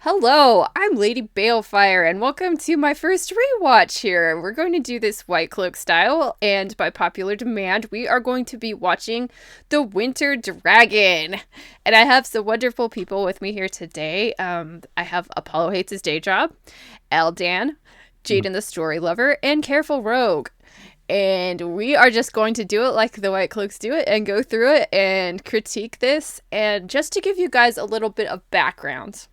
Hello, I'm Lady Balefire, and welcome to my first rewatch here. We're going to do this White Cloak style, and by popular demand, we are going to be watching The Winter Dragon. And I have some wonderful people with me here today. I have Apollo Hates His Day Job, Aldan, Jaden the Story Lover, and Careful Rogue. And we are just going to do it like the White Cloaks do it and go through it and critique this. And just to give you guys a little bit of background.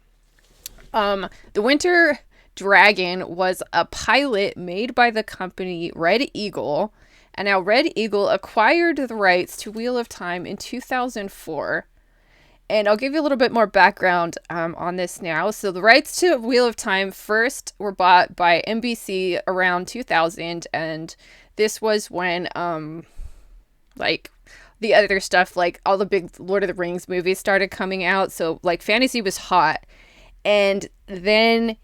The Winter Dragon was a pilot made by the company Red Eagle, and now Red Eagle acquired the rights to Wheel of Time in 2004. And I'll give you a little bit more background on this now. So the rights to Wheel of Time first were bought by NBC around 2000, and this was when like the other stuff, like all the big Lord of the Rings movies started coming out. So like fantasy was hot. And then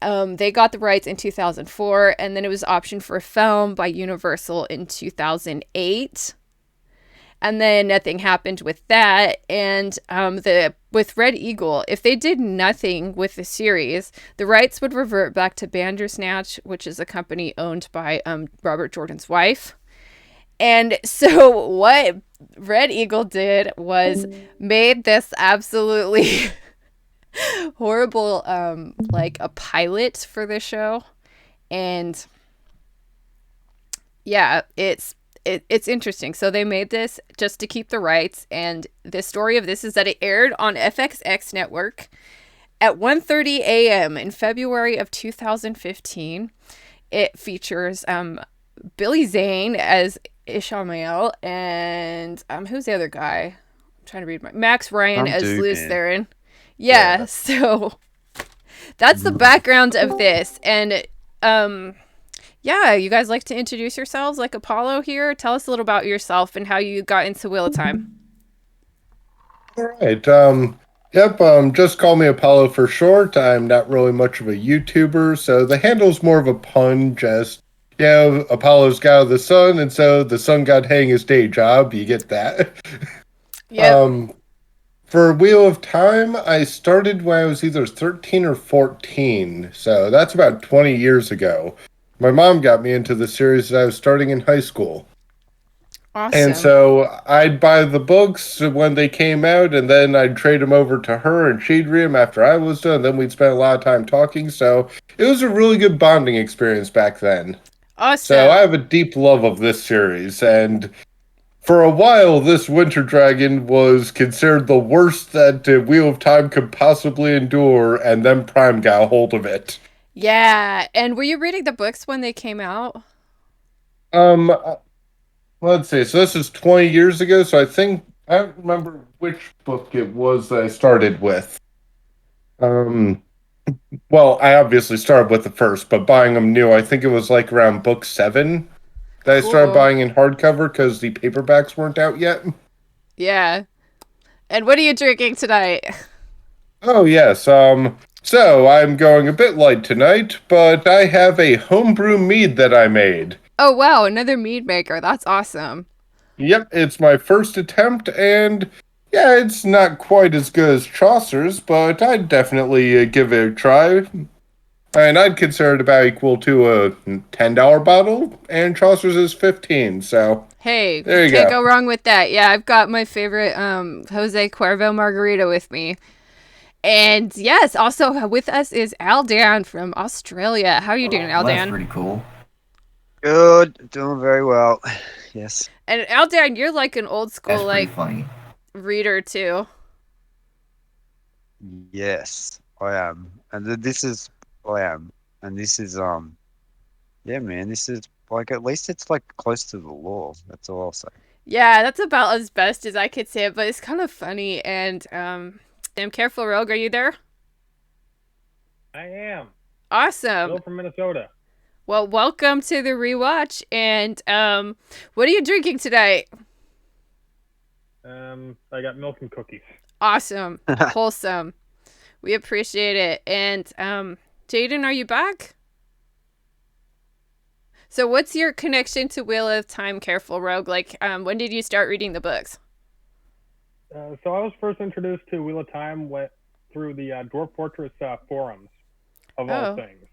they got the rights in 2004, and then it was optioned for a film by Universal in 2008. And then nothing happened with that. And with Red Eagle, if they did nothing with the series, the rights would revert back to Bandersnatch, which is a company owned by Robert Jordan's wife. And so what Red Eagle did was made this absolutely horrible like a pilot for the show. And yeah, it's interesting. So they made this just to keep the rights, and the story of this is that it aired on FXX network at 1:30 a.m. in February of 2015. It features Billy Zane as Ishmael, and who's the other guy? I'm trying to read Max Ryan as Lews Theron. Yeah, so that's the background of this. And yeah, you guys like to introduce yourselves, like Apollo here? Tell us a little about yourself and how you got into Wheel of Time. All right. Yep. Just call me Apollo for short. I'm not really much of a YouTuber, so the handle's more of a pun. Just Apollo's god of the sun, and so the sun god hating his day job. You get that. Yep. um, for Wheel of Time, I started when I was either 13 or 14, so that's about 20 years ago. My mom got me into the series as I was starting in high school. And Awesome. so I'd buy the books when they came out, and then I'd trade them over to her, and she'd read them after I was done. Then we'd spend a lot of time talking. So it was a really good bonding experience back then. So I Awesome. have a deep love of this series. And for a while, this Winter Dragon was considered the worst that Wheel of Time could possibly endure, and then Prime got a hold of it. Yeah. And were you reading the books when they came out? Um, let's see. So this is 20 years ago. So I don't remember which book it was that I started with. Um, well, I obviously started with the first, but buying them new, I think it was like around book 7 that I started Cool. buying in hardcover because the paperbacks weren't out yet. Yeah. And what are you drinking tonight? Oh, yes. So I'm going a bit light tonight, but I have a homebrew mead that I made. Oh, wow. Another mead maker. That's awesome. Yep, it's my first attempt, and yeah, it's not quite as good as Chaucer's, but I'd definitely give it a try. And I'd consider it about equal to a $10 bottle, and Chaucer's is 15. So Hey, there you can't go. go wrong with that. Yeah, I've got my favorite Jose Cuervo margarita with me. And yes, also with us is Aldan from Australia. How are you doing, Well, that's Aldan? pretty cool. Good, doing very well. Yes. And Aldan, you're like an old That's school pretty like funny. reader too. Yes, I am. And this is I am. And this is yeah, man, this is like at least it's like close to the law. That's all I'll say. Yeah, that's about as best as I could say it, but it's kind of funny. And damn careful, Rogue, are you there? I am. Awesome. Bill from Minnesota. Well, welcome to the rewatch. And what are you drinking tonight? I got milk and cookies. Awesome. Wholesome. We appreciate it. And Jaden, are you back? So what's your connection to Wheel of Time, Careful Rogue? Like, when did you start reading the books? So I was first introduced to Wheel of Time through the Dwarf Fortress forums, of Oh. all things.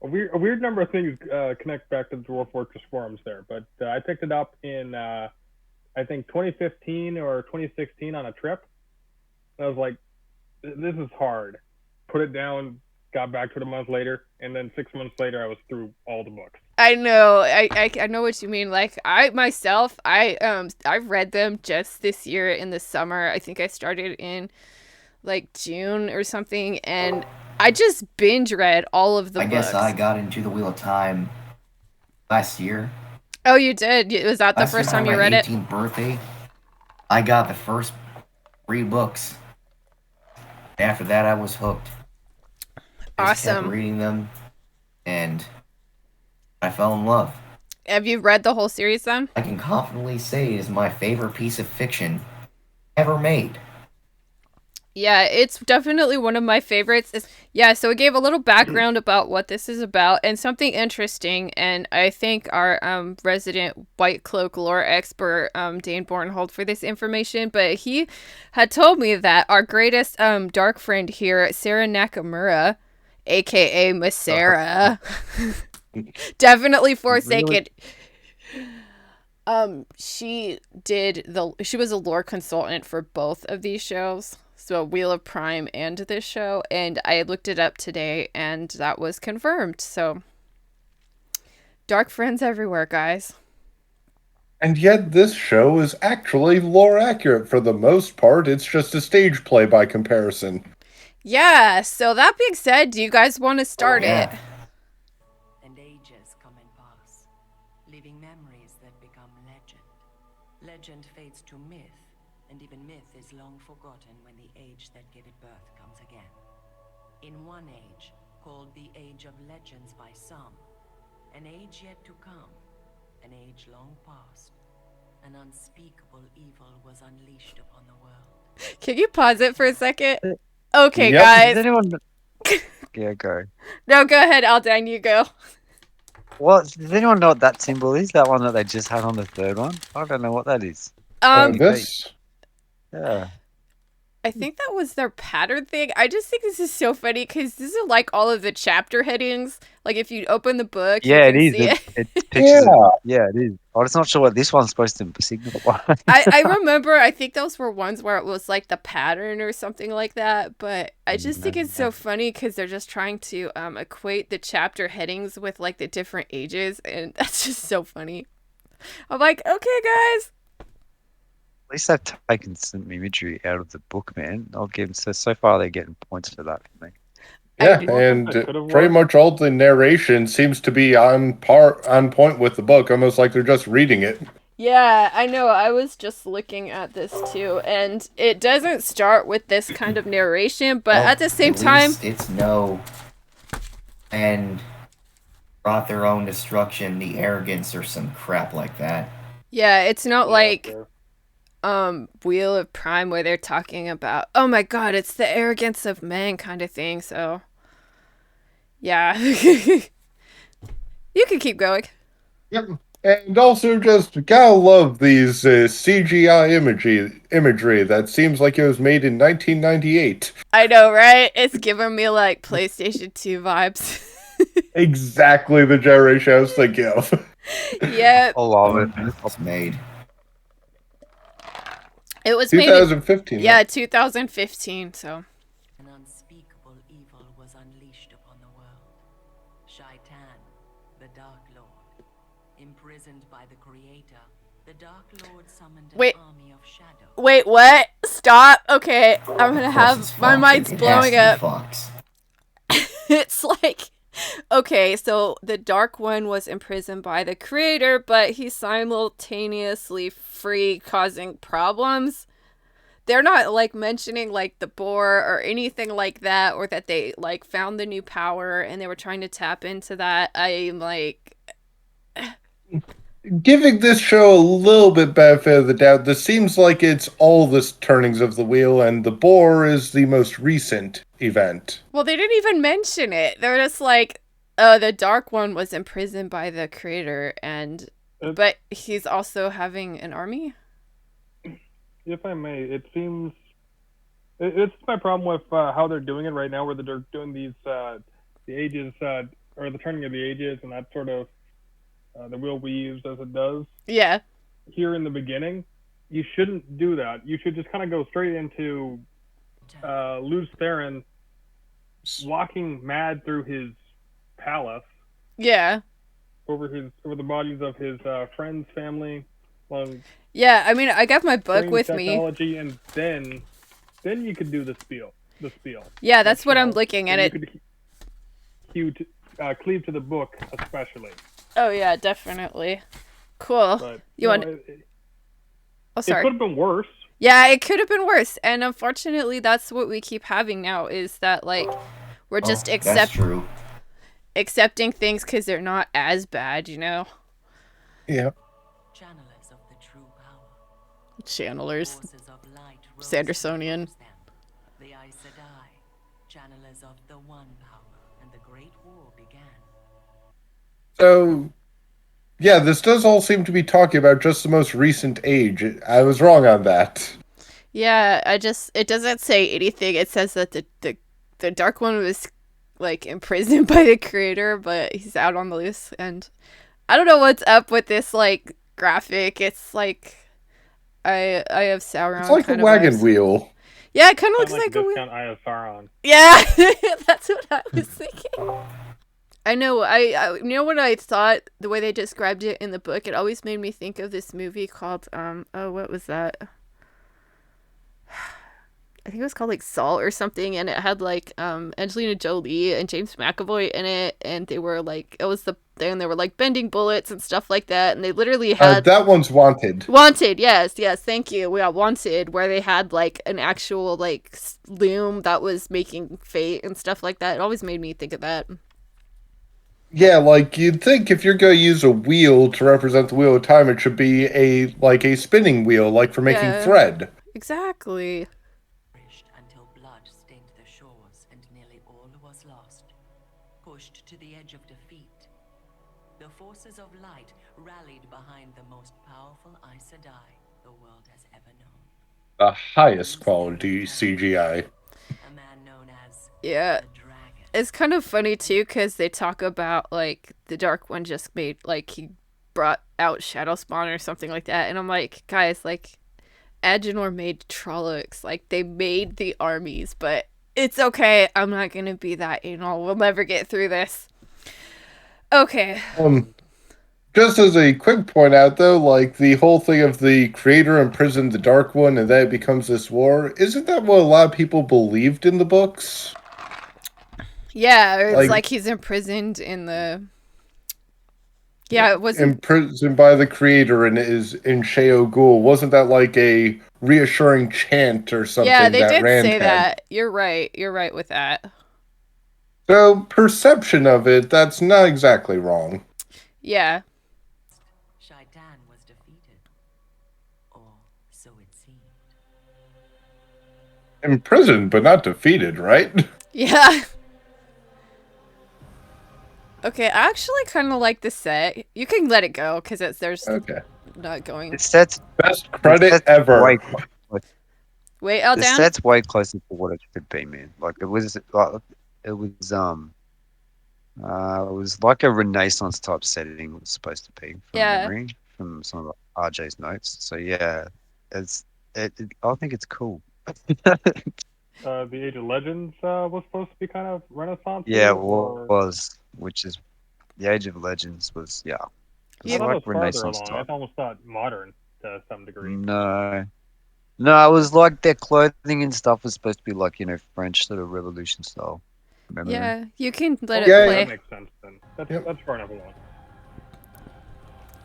A weird number of things connect back to the Dwarf Fortress forums there, but I picked it up in I think 2015 or 2016 on a trip. And I was like, this is hard. Put it down, got back to it a month later, and then 6 months later I was through all the books. I know. I know what you mean. Like I myself, I've read them just this year in the summer. I think I started in like June or something, and I just binge read all of the I books. guess I got into the Wheel of Time last year. Oh, you did? Was that the Last year first for time you my read it? 18th birthday, I got the first 3 books. After that, I was hooked. Just kept Awesome. reading them, and I fell in love. Have you read the whole series then? I can confidently say it is my favorite piece of fiction ever made. Yeah, it's definitely one of my favorites. Yeah, so it gave a little background about what this is about and something interesting. And I thank our resident White Cloak lore expert, Dane Bornhold, for this information. But he had told me that our greatest dark friend here, Sarah Nakamura, aka Masera, definitely Forsaken. She was a lore consultant for both of these shows. So Wheel of Prime and this show, and I looked it up today and that was confirmed. So dark friends everywhere, guys. And yet this show is actually lore accurate for the most part. It's just a stage play by comparison. Yeah, so that being said, do you guys want to start Yeah. it? And ages come and pass, leaving memories that become legend. Legend fades to myth, and even myth is long forgotten when the age that gave it birth comes again. In one age, called the Age of Legends by some, an age yet to come, an age long past, an unspeakable evil was unleashed upon the world. Can you pause it for a second? Okay, Yep. guys. Does anyone? Yeah, go. No, go ahead, Aldan, you go. What? Does anyone know what that symbol is? That one that they just had on the third one? I don't know what that is. This? Yeah. I think that was their pattern thing. I just think this is so funny because this is like all of the chapter headings. Like if you open the book, Yeah, you it can is. see It's pictures. Yeah. Yeah, it is. I'm just not sure what this one's supposed to signify. I remember, I think those were ones where it was like the pattern or something like that. But I just think it's so funny because they're just trying to equate the chapter headings with like the different ages. And that's just so funny. I'm like, okay, guys. At least they've taken some imagery out of the book, man. I'll give them. So far, they're getting points for that for me. Yeah, I- and That could've pretty worked. much all the narration seems to be on point with the book, almost like they're just reading it. Yeah, I know. I was just looking at this too. And it doesn't start with this kind of narration, but Well, at the same at time, least it's no, and brought their own destruction, the arrogance, or some crap like that. yeah, it's not like Yeah, Wheel of Prime where they're talking about, oh my god, it's the arrogance of men kind of thing. So yeah. You can keep going. Yep. And also just gotta love these CGI imagery that seems like it was made in 1998. I know, right? It's giving me like PlayStation 2 vibes. Exactly the generation I was thinking of. Yeah, I love it. It's made. it was made in, 2015. yeah, 2015, so An unspeakable evil was unleashed upon the world. Shaitan, the Dark Lord. Imprisoned by the Creator, the Dark Lord summoned an Wait. army of shadow. wait, what? Stop. Okay, I'm gonna Of course have it's my Fox. mind's It has blowing to be up. Fox. It's like, okay, so the Dark One was imprisoned by the Creator, but he's simultaneously free, causing problems. They're not like mentioning like the boar or anything like that, or that they like found the new power and they were trying to tap into that. I'm like, Giving this show a little bit benefit of the doubt, this seems like it's all the turnings of the wheel, and the boar is the most recent event. well, they didn't even mention it. They're just like, the Dark One was imprisoned by the Creator, and but he's also having an army. if I may, it seems It's my problem with how they're doing it right now, where they're doing these the ages or the turning of the ages, and that sort of the wheel weaves as it does Yeah. here in the beginning. You shouldn't do that. You should just kind of go straight into Luz Theron walking mad through his palace Yeah. over the bodies of his friends, family, Yeah, I mean, I got my book strange with me. technology, and then you could do the spiel. Yeah, that's Which, what you I'm know, looking at and it. You could cleave to the book, especially. Oh yeah, definitely. Cool. But You want? it Oh, could sorry. have been worse. Yeah, it could have been worse, and unfortunately, that's what we keep having now. Is that like we're just That's true. accepting things because they're not as bad, you know? Yeah. Channelers of the true power. Channelers. Forces of light rose Sandersonian. and opposed them. The Aes Sedai, channelers of the One Power, and the Great War began. So, yeah, this does all seem to be talking about just the most recent age. I was wrong on that. Yeah, it doesn't say anything. It says that the Dark One was like imprisoned by the creator, but he's out on the loose, and I don't know what's up with this like graphic. It's like I have Sauron. It's like a kind of wagon vibes. wheel. Yeah, it kind of looks Sound like a wheel. discount Iosaron. Yeah, that's what I was thinking. I know. I you know what I thought the way they described it in the book. It always made me think of this movie called what was that? I think it was called like Salt or something, and it had like Angelina Jolie and James McAvoy in it, and they were like they were like bending bullets and stuff like that, and they literally had That one's Wanted. Wanted, yes, thank you. We got Wanted, where they had like an actual like loom that was making fate and stuff like that. It always made me think of that. Yeah, like you'd think if you're going to use a wheel to represent the wheel of time, it should be a spinning wheel, like for making Yeah. thread. Exactly. Until blood stained the shores and nearly all was lost. Pushed to the edge of defeat, the forces of light rallied behind the most powerful Aes Sedai the world has ever known. The highest quality CGI. A man known as Yeah. the Dragon. It's kind of funny too, because they talk about like the Dark One just made like he brought out Shadowspawn or something like that, and I'm like, guys, like Agenor made Trollocs, like they made the armies, but it's okay. I'm not gonna be that anal. We'll never get through this. Okay. Just as a quick point out, though, like the whole thing of the creator imprisoned the Dark One and then it becomes this war, isn't that what a lot of people believed in the books? Yeah, it's like, Like- he's imprisoned in the. Yeah, it was. Imprisoned by the creator and is in Sheo Ghul. Wasn't that like a reassuring chant or something? Yeah, they that did Rand say had? that. You're right. You're right with that. So, perception of it, that's not exactly wrong. Yeah. Shaitan was defeated. Or so it seemed. Imprisoned, but not defeated, right? Yeah. Okay, I actually kind of like the set. You can let it go because there's Okay. not going. It sets Best credit That's ever. way, Wait, out the down. set's way closer to what it should be, man. Like it was like a Renaissance type setting it was supposed to be from Yeah. memory from some of RJ's notes. So yeah, I think it's cool. The Age of Legends was supposed to be kind of Renaissance. Yeah, it or... was, which is the Age of Legends was I It's thought like it was farther Renaissance along. type. I almost thought modern to some degree. No, it was like their clothing and stuff was supposed to be like French sort of Revolution style. Remember? Yeah, you can let it Yeah, play. That makes sense then. That's Yep. that's far enough along.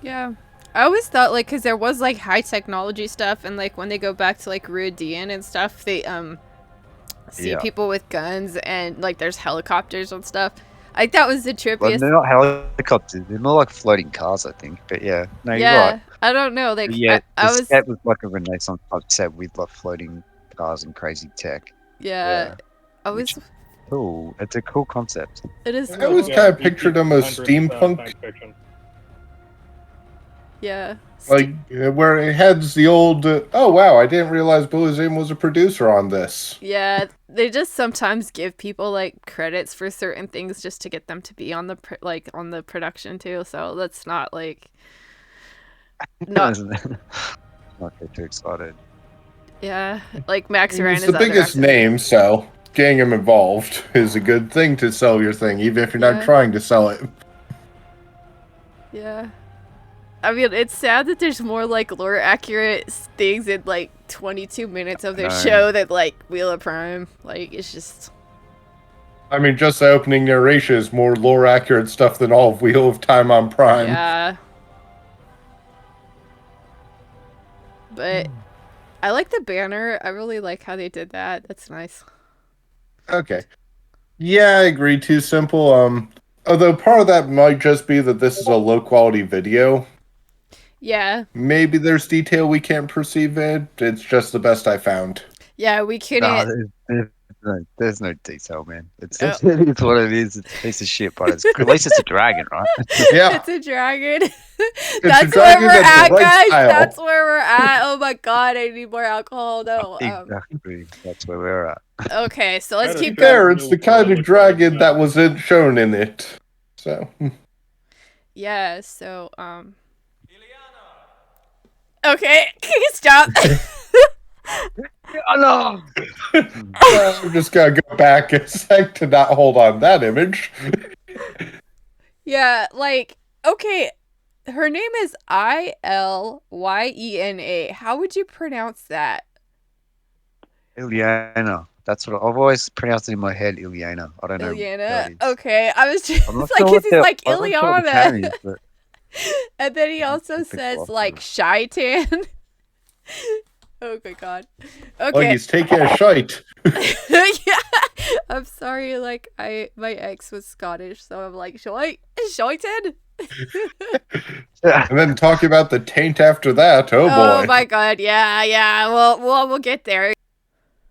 Yeah. I always thought, like, because there was, like, high technology stuff, and, like, when they go back to, like, Ruidian and stuff, they, see Yeah. people with guns, and, like, there's helicopters and stuff. Like, that was the Well, trippiest. they're not helicopters. They're more like floating cars, I think. But yeah, no, you're Yeah, right. I don't know. Like, But yeah, I the was, set was like a Renaissance type set with like floating cars and crazy tech. yeah, I was, which- Cool. It's a cool concept. it is I cool. was kind of pictured them as 1800s, steampunk. science fiction. Yeah. Like where it has the old. Oh wow! I didn't realize Billy Zane was a producer on this. Yeah, they just sometimes give people like credits for certain things just to get them to be on the on the production too. So that's not like not Not get too excited. yeah, like Max Ryan He's is the biggest name, so getting him involved is a good thing to sell your thing, even if you're Yeah. not trying to sell it. Yeah. I mean, it's sad that there's more like lore accurate things in like 22 minutes of their No. show than like Wheel of Prime. Like it's just I mean, just the opening narration is more lore accurate stuff than all of Wheel of Time on Prime. yeah. But I like the banner. I really like how they did that. That's nice. Okay. Yeah, I agree. Too simple. Although part of that might just be that this is a low quality video. Yeah. Maybe there's detail we can't perceive it. It's just the best I found. Yeah, we couldn't. There's no detail, man. It's, Oh. it's what it is. It's a piece of shit, but it's at least it's a dragon, right? Yeah. It's a dragon. a That's dragon where we're that's at, the right guys. style. That's where we're at. Oh my god, I need more alcohol. No. Exactly. That's where we're at. Okay, so let's Better keep try. going. There, it's the kind of dragon that was shown in it. So, Yeah, so okay, stop. Oh no! I'm just gonna go back a sec to not hold on that image. Yeah, like okay, her name is Ilyena. How would you pronounce that? Ilyana. That's what I've always pronounced it in my head. Ilyana. I don't know. what Ilyena. that is. Okay, I was just I'm not like, sure cause what he's the- like I'm not sure what the Ileana, canon is, but and then he also think says so. like Shaitan. Oh my god. Like Okay. he's taking a shite. Yeah. I'm sorry, like my ex was Scottish, so I'm like, Shaitan? And then talking about the taint after that. Oh boy. my god, yeah. We'll get there.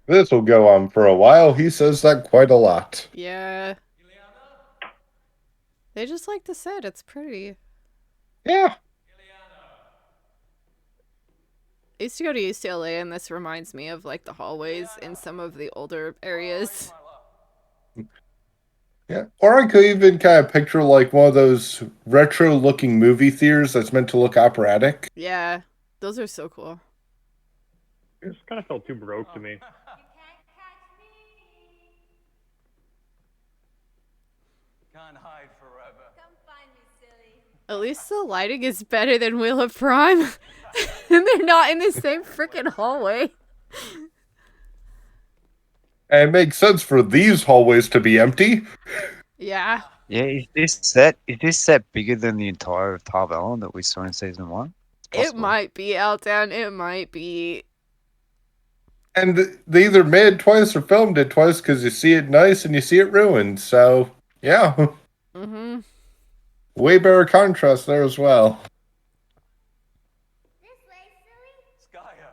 This will go on for a while. He says that quite a lot. Yeah. They just like the set. It's pretty. Yeah. I used to go to UCLA, and this reminds me of like the hallways in some of the older areas. Yeah. Or I could even kind of picture like one of those retro looking movie theaters that's meant to look operatic. Yeah, those are so cool. It just kind of felt too baroque to me. Can't hide forever. Come find me, silly. At least the lighting is better than Wheel of Prime. And they're not in the same freaking hallway. And it makes sense for these hallways to be empty. Yeah. yeah, is this set bigger than the entire of Tar Valon that we saw in season 1? It's It possible. might be Outdown. It might be. And they either made it twice or filmed it twice because you see it nice and you see it ruined. So, yeah. Mm-hmm. Way better contrast there as well. This way, silly. Skya.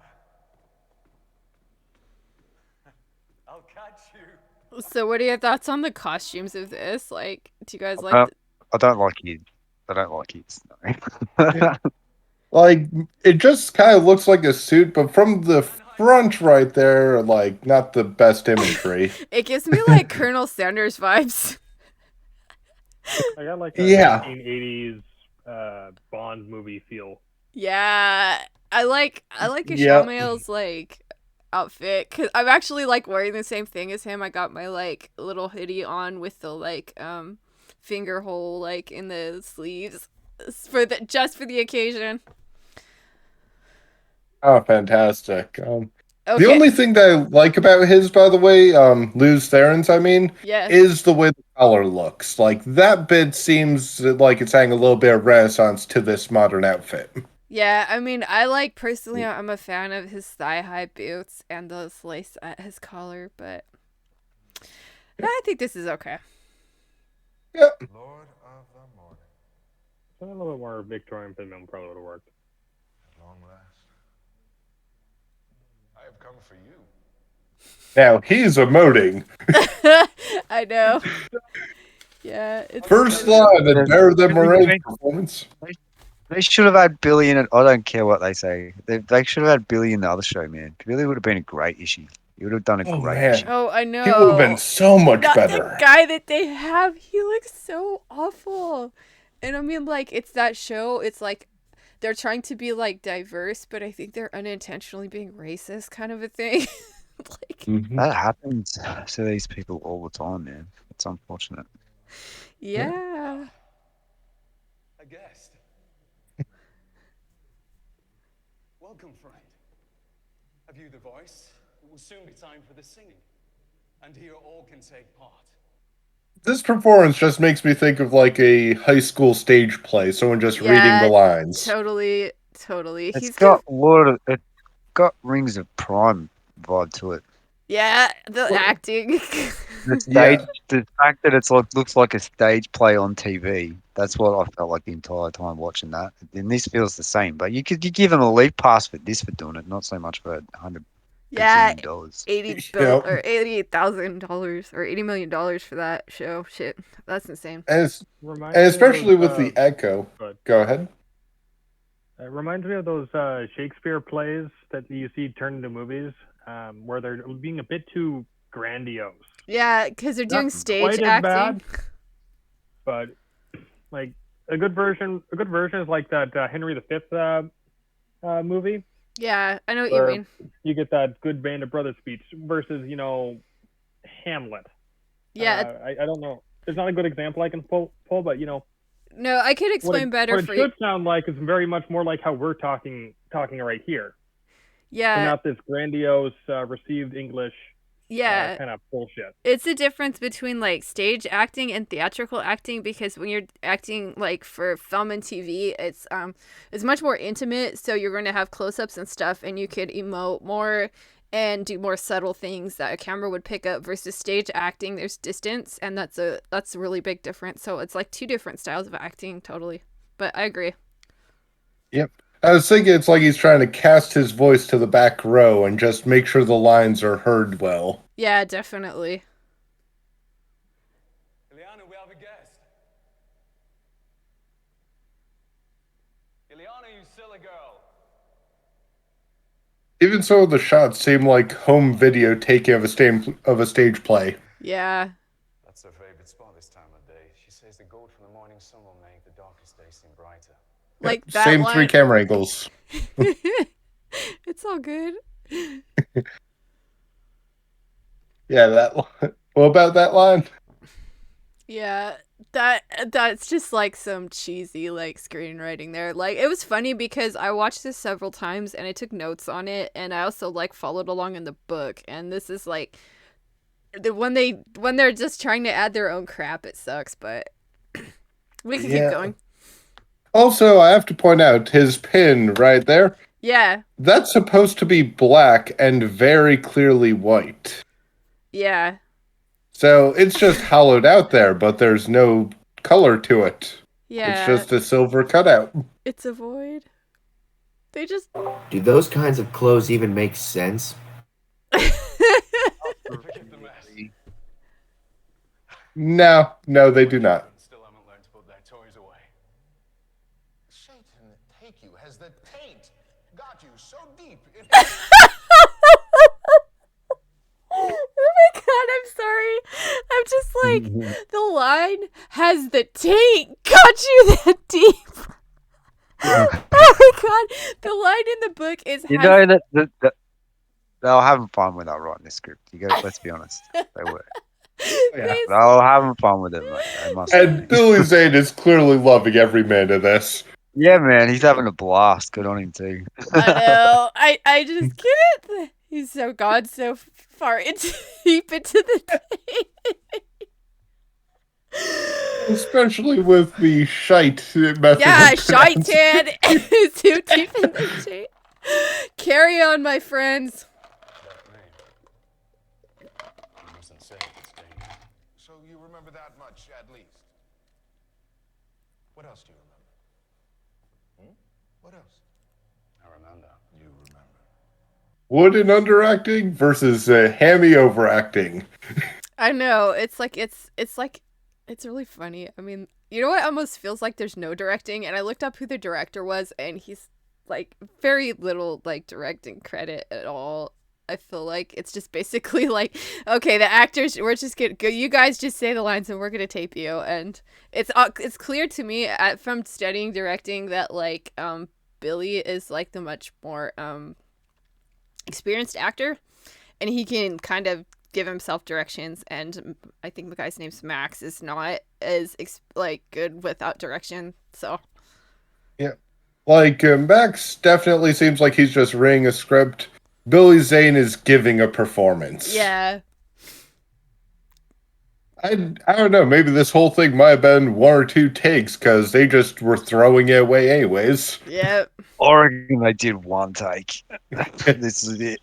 I'll catch you. So what are your thoughts on the costumes of this? Like, do you guys like... I don't like it. I don't like it. No. Like, it just kind of looks like a suit, but from the front right there, like, not the best imagery. It gives me like Colonel Sanders vibes. I got like a Yeah. 1980s Bond movie feel. Yeah, I like Yep. Ishamel's like outfit because I'm actually like wearing the same thing as him. I got my like little hoodie on with the like finger hole like in the sleeves for the occasion. Oh, fantastic. Okay. The only thing that I like about his, by the way, Luz Theron's, I mean, yeah. is the way the collar looks. Like, that bit seems like it's adding a little bit of renaissance to this modern outfit. Yeah, I mean, I like personally, I'm a fan of his thigh-high boots and those lace at his collar, but I think this is okay. Lord of the morning. So a little bit more Victorian film probably would have worked. At long last. I have come for you. Now, he's emoting. I know. Yeah, it's First line, and better than Moraine's performance. They should have had Billy in it. I don't care what they say. They should have had Billy in the other show, man. Billy would have been a great issue. He would have done a Oh, great man. issue. Oh, I He would have been know. so much Not better. the guy that they have. He looks so awful. And I mean, like, it's that show. It's like they're trying to be like diverse, but I think they're unintentionally being racist, kind of a thing. Like, Mhm. That happens to these people all the time, man. It's unfortunate. yeah. A guest. Welcome, friend. Have you the voice? It will soon be time for the singing. And here all can take part. This performance just makes me think of like a high school stage play, someone just reading Yeah, the lines. Totally. It's He's got a lot of it got Rings of Prime vibe to it. yeah, the acting. The stage, the fact that it's like looks like a stage play on TV. That's what I felt like the entire time watching that. And this feels the same, but you give them a leave pass for this for doing it, not so much for $100 Yeah, $80. Yep. or $88,000 or $80 million for that show. Shit, that's insane. And Reminds me of especially those, with the echo. good. Go ahead. It reminds me of those Shakespeare plays that you see turned into movies, where they're being a bit too grandiose. Yeah, because they're Not doing stage quite as acting. bad. But like a good version is like that Henry V movie. Yeah, I know what you Where mean. you get that good Band of Brothers speech versus Hamlet. Yeah, I don't know. There's not a good example I can pull, but no, I could explain better what it for you. should sound like is very much more like how we're talking right here. So Yeah, not this grandiose received English yeah. kind of bullshit. It's the difference between like stage acting and theatrical acting, because when you're acting like for film and TV, it's much more intimate, so you're going to have close-ups and stuff, and you could emote more and do more subtle things that a camera would pick up, versus stage acting, there's distance, and that's a really big difference. So it's like two different styles of acting, totally. But I agree. Yep. I was thinking it's like he's trying to cast his voice to the back row and just make sure the lines are heard well. Yeah, definitely. Ileana, we have a guest. Ileana, you silly girl. Even so, the shots seem like home video taking of a stage play. Yeah. That's her favorite spot this time of day. She says the gold from the morning sun will make the darkest days seem brighter. Like Yep, that same line. 3 camera angles. It's all good. Yeah, that. What about that line? Yeah, that's just like some cheesy like screenwriting there. Like, it was funny because I watched this several times and I took notes on it, and I also like followed along in the book, and this is like when they're just trying to add their own crap, it sucks, but we can keep going. Also, I have to point out his pin right there. Yeah. That's supposed to be black and very clearly white. Yeah. So it's just hollowed out there, but there's no color to it. Yeah. It's just a silver cutout. It's a void. They just Do those kinds of clothes even make sense? Forgive the mess. No, they do not. Still haven't learned to put their toys away. Satan take you. Has the taint got you so deep? Oh my god, I'm sorry. I'm just like, the line has the taint got you that deep. Oh my god, the line in the book is You has- know that they were having fun with that writing the script. Let's be honest, they were. Yeah. They- They were having fun with it, mate. They must. And Billy Zane is clearly loving every minute of this. Yeah, man, he's having a blast. Good on him too. I know. I just get it. He's so gone so far deep into the thing. Especially with the shite method. Yeah, of shite is too deep in the shit. Carry on, my friends. That name. You mustn't say it's dangerous. So you remember that much, at least. What else do you remember? What else? I remember. You remember. Wooden underacting versus hammy overacting. I know. It's like It's really funny. I mean, you know what almost feels like there's no directing, and I looked up who the director was, and he's like very little like directing credit at all. I feel like it's just basically like, okay, the actors, we're just gonna go. You guys just say the lines, and we're gonna tape you. And it's clear to me from studying directing that like Billy is like the much more experienced actor, and he can kind of give himself directions. And I think the guy's name's Max is not as like good without direction. So Yeah. Like, Max definitely seems like he's just reading a script. Billy Zane is giving a performance. yeah. I don't know. Maybe this whole thing might have been one or two takes because they just were throwing it away anyways. Yep. I reckon they did one take. This is it.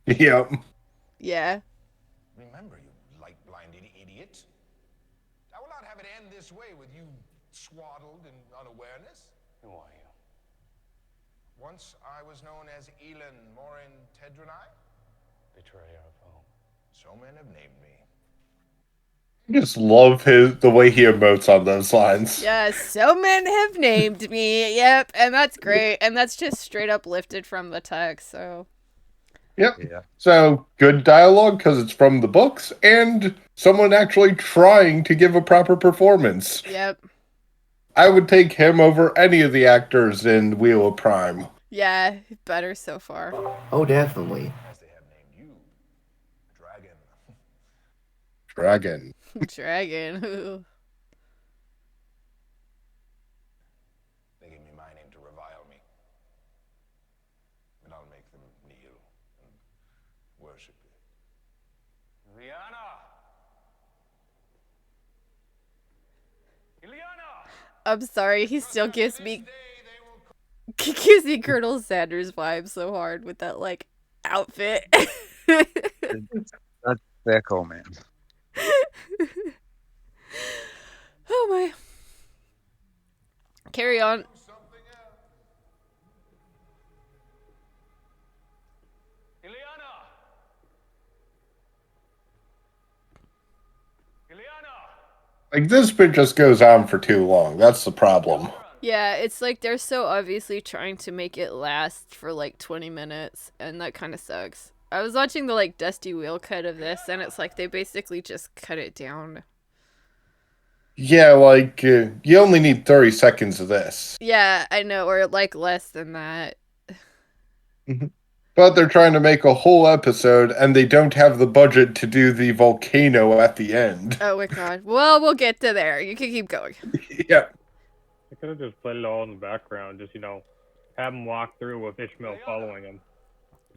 Yep. Yeah. Remember, you light-blinded idiot. I will not have it end this way with you swaddled in unawareness. Who are you? Once I was known as Elin Morin Tedronai. Betrayer of home. So men have named me. I just love the way he emotes on those lines. Yeah, so men have named me. Yep, and that's great. And that's just straight up lifted from the text, so. Yep. Yeah. So, good dialogue because it's from the books, and someone actually trying to give a proper performance. Yep. I would take him over any of the actors in Wheel of Prime. Yeah, better so far. Oh, definitely. As they have named you. Dragon. Dragon. Dragon. Ooh. They gave me my name to revile me. But I'll make them kneel and worship you. Ilyana! Ilyana! I'm sorry, he still gives This me day they will gives me Colonel Sanders vibes so hard with that like outfit. That's their call, man. Oh my. Carry on. something else. Ilyana! Ilyana! Like, this bit just goes on for too long. That's the problem. Yeah, it's like they're so obviously trying to make it last for like 20 minutes, and that kind of sucks. I was watching the like Dusty Wheel cut of this, and it's like they basically just cut it down. Yeah, like, you only need 30 seconds of this. Yeah, I know, or like less than that. But they're trying to make a whole episode, and they don't have the budget to do the volcano at the end. Oh my god. Well, we'll get to there. You can keep going. Yeah. I could have just played it all in the background, just, have him walk through with Ishmael following him.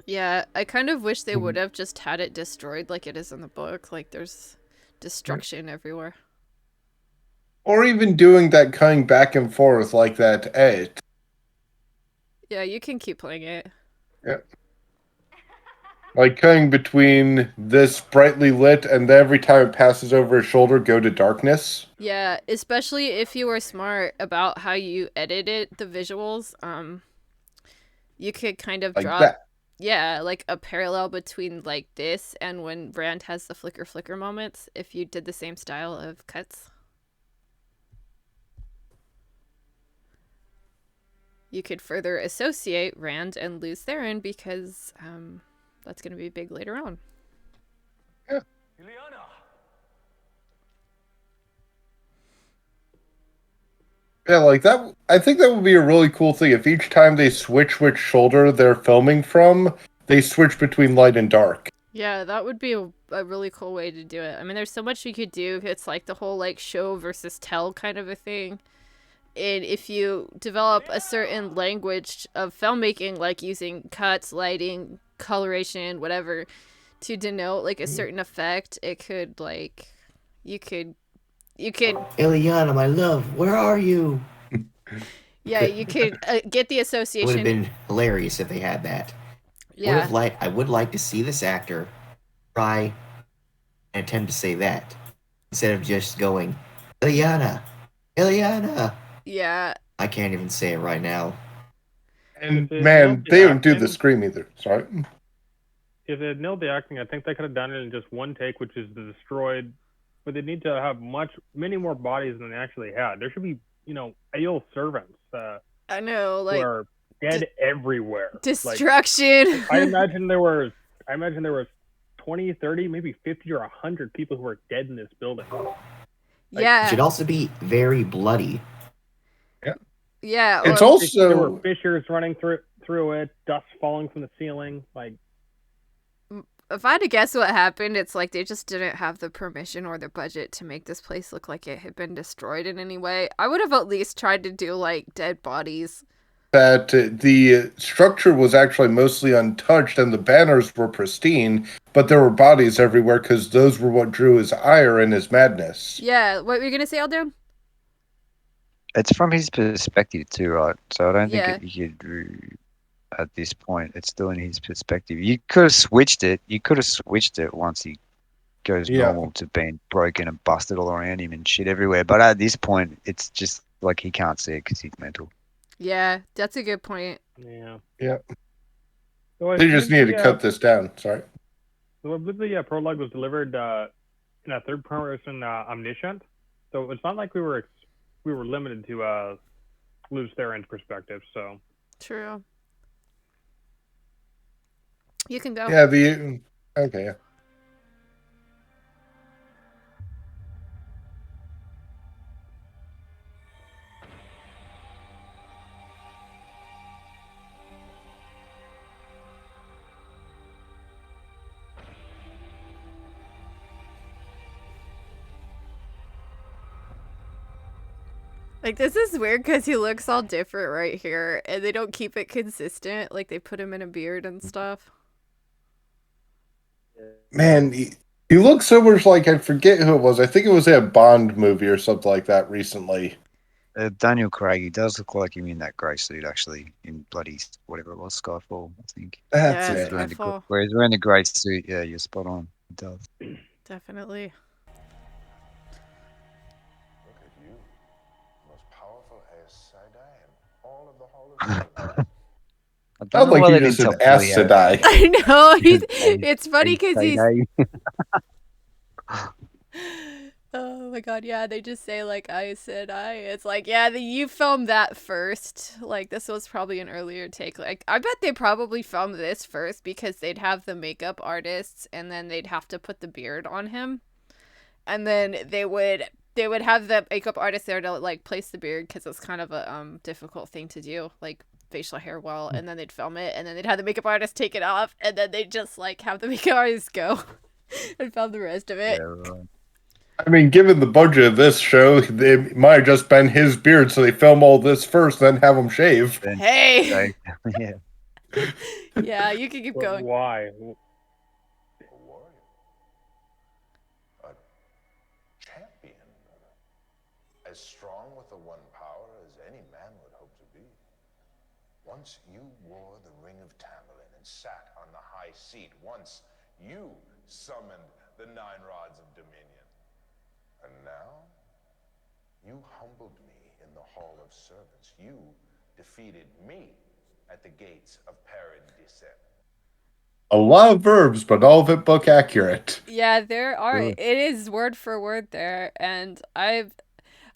Yeah, I kind of wish they would have just had it destroyed like it is in the book. Like there's destruction everywhere. Or even doing that cutting back and forth like that edit. Yeah, you can keep playing it. Like cutting between this brightly lit and then every time it passes over his shoulder go to darkness. Yeah, especially if you were smart about how you edited the visuals. You could kind of Like draw that. yeah, like a parallel between like this and when Rand has the flicker moments if you did the same style of cuts. You could further associate Rand and Lews Therin because that's going to be big later on. Ilyana! Yeah, like that. I think that would be a really cool thing if each time they switch which shoulder they're filming from, they switch between light and dark. Yeah, that would be a really cool way to do it. I mean, there's so much you could do. It's like the whole like show versus tell kind of a thing. And if you develop a certain language of filmmaking, like using cuts, lighting, coloration, whatever, to denote like a certain effect, it could like, you could, Ilyana, my love, where are you? yeah, you could get the It would have association. been hilarious if they had that. Yeah, I would like to see this actor try and attempt to say that instead of just going, Ilyana, Ilyana. yeah, I can't even say it right now. And If they man, nailed the they don't do the acting- scream either. Sorry. If they had nailed the acting, I think they could have done it in just one take, which is the destroyed but they need to have many more bodies than they actually had. There should be, AO servants I know, who like are dead everywhere. Like, destruction. I imagine there was 20, 30, maybe 50 or 100 people who were dead in this building. It yeah, should also be very bloody. yeah. It's or- There were also fissures running through it, dust falling from the ceiling. Like, if I had to guess what happened, it's like they just didn't have the permission or the budget to make this place look like it had been destroyed in any way. I would have at least tried to do like dead bodies. that the structure was actually mostly untouched and the banners were pristine, but there were bodies everywhere because those were what drew his ire and his madness. Yeah, what were you gonna say, Aldan? It's from his perspective too, right? So I don't Yeah. think you could. At this point, it's still in his perspective. You could have switched it. You could have switched it once he goes Yeah. normal to being broken and busted all around him and shit everywhere. But at this point, it's just like he can't see it because he's mental. Yeah, that's a good point. yeah. Yeah. So I They just think needed to cut this down. Sorry. So I believe the prologue was delivered in a third person omniscient. So it's not like we were limited to Luz Theron's perspective. So True. You can go. Yeah, okay. Yeah. Like, this is weird because he looks all different right here, and they don't keep it consistent. Like, they put him in a beard and stuff. Man, he looks so much like, I forget who it was. I think it was a Bond movie or something like that recently. Daniel Craig, he does look like him in that grey suit, actually, in bloody whatever it was, Skyfall, I think. That's Yeah, it. He's wearing the Skyfall. where he's wearing the grey suit. Yeah, you're spot on. He does. Definitely. Look at you. Most powerful Aes Sedai in all of the Hall of Fame. I don't Sounds know like why you they just didn't said tell Aes Leo. Sedai. I know. Aes- It's funny because he's. Sedai. Oh my god, yeah, they just say, like, I said I. It's like, yeah, you filmed that first. Like, this was probably an earlier take. Like, I bet they probably filmed this first because they'd have the makeup artists and then they'd have to put the beard on him. And then they would have the makeup artist there to, like, place the beard because it's kind of a difficult thing to do, like, facial hair well. And then they'd film it and then they'd have the makeup artist take it off and then they'd just, like, have the makeup artist go and film the rest of it. Yeah, right. I mean, given the budget of this show, it might have just been his beard, so they film all this first, then have him shave. Then Hey! yeah. Yeah, you can keep but going. why? A warrior. A champion. As strong with the one power as any man would hope to be. Once you wore the Ring of Tamlin and sat on the high seat. Once you summoned the 9 rods of dominion. And now, you humbled me in the Hall of Servants. You defeated me at the gates of Perrin Descent. A lot of verbs, but all of it book accurate. Yeah, there are. Really? It is word for word there, and I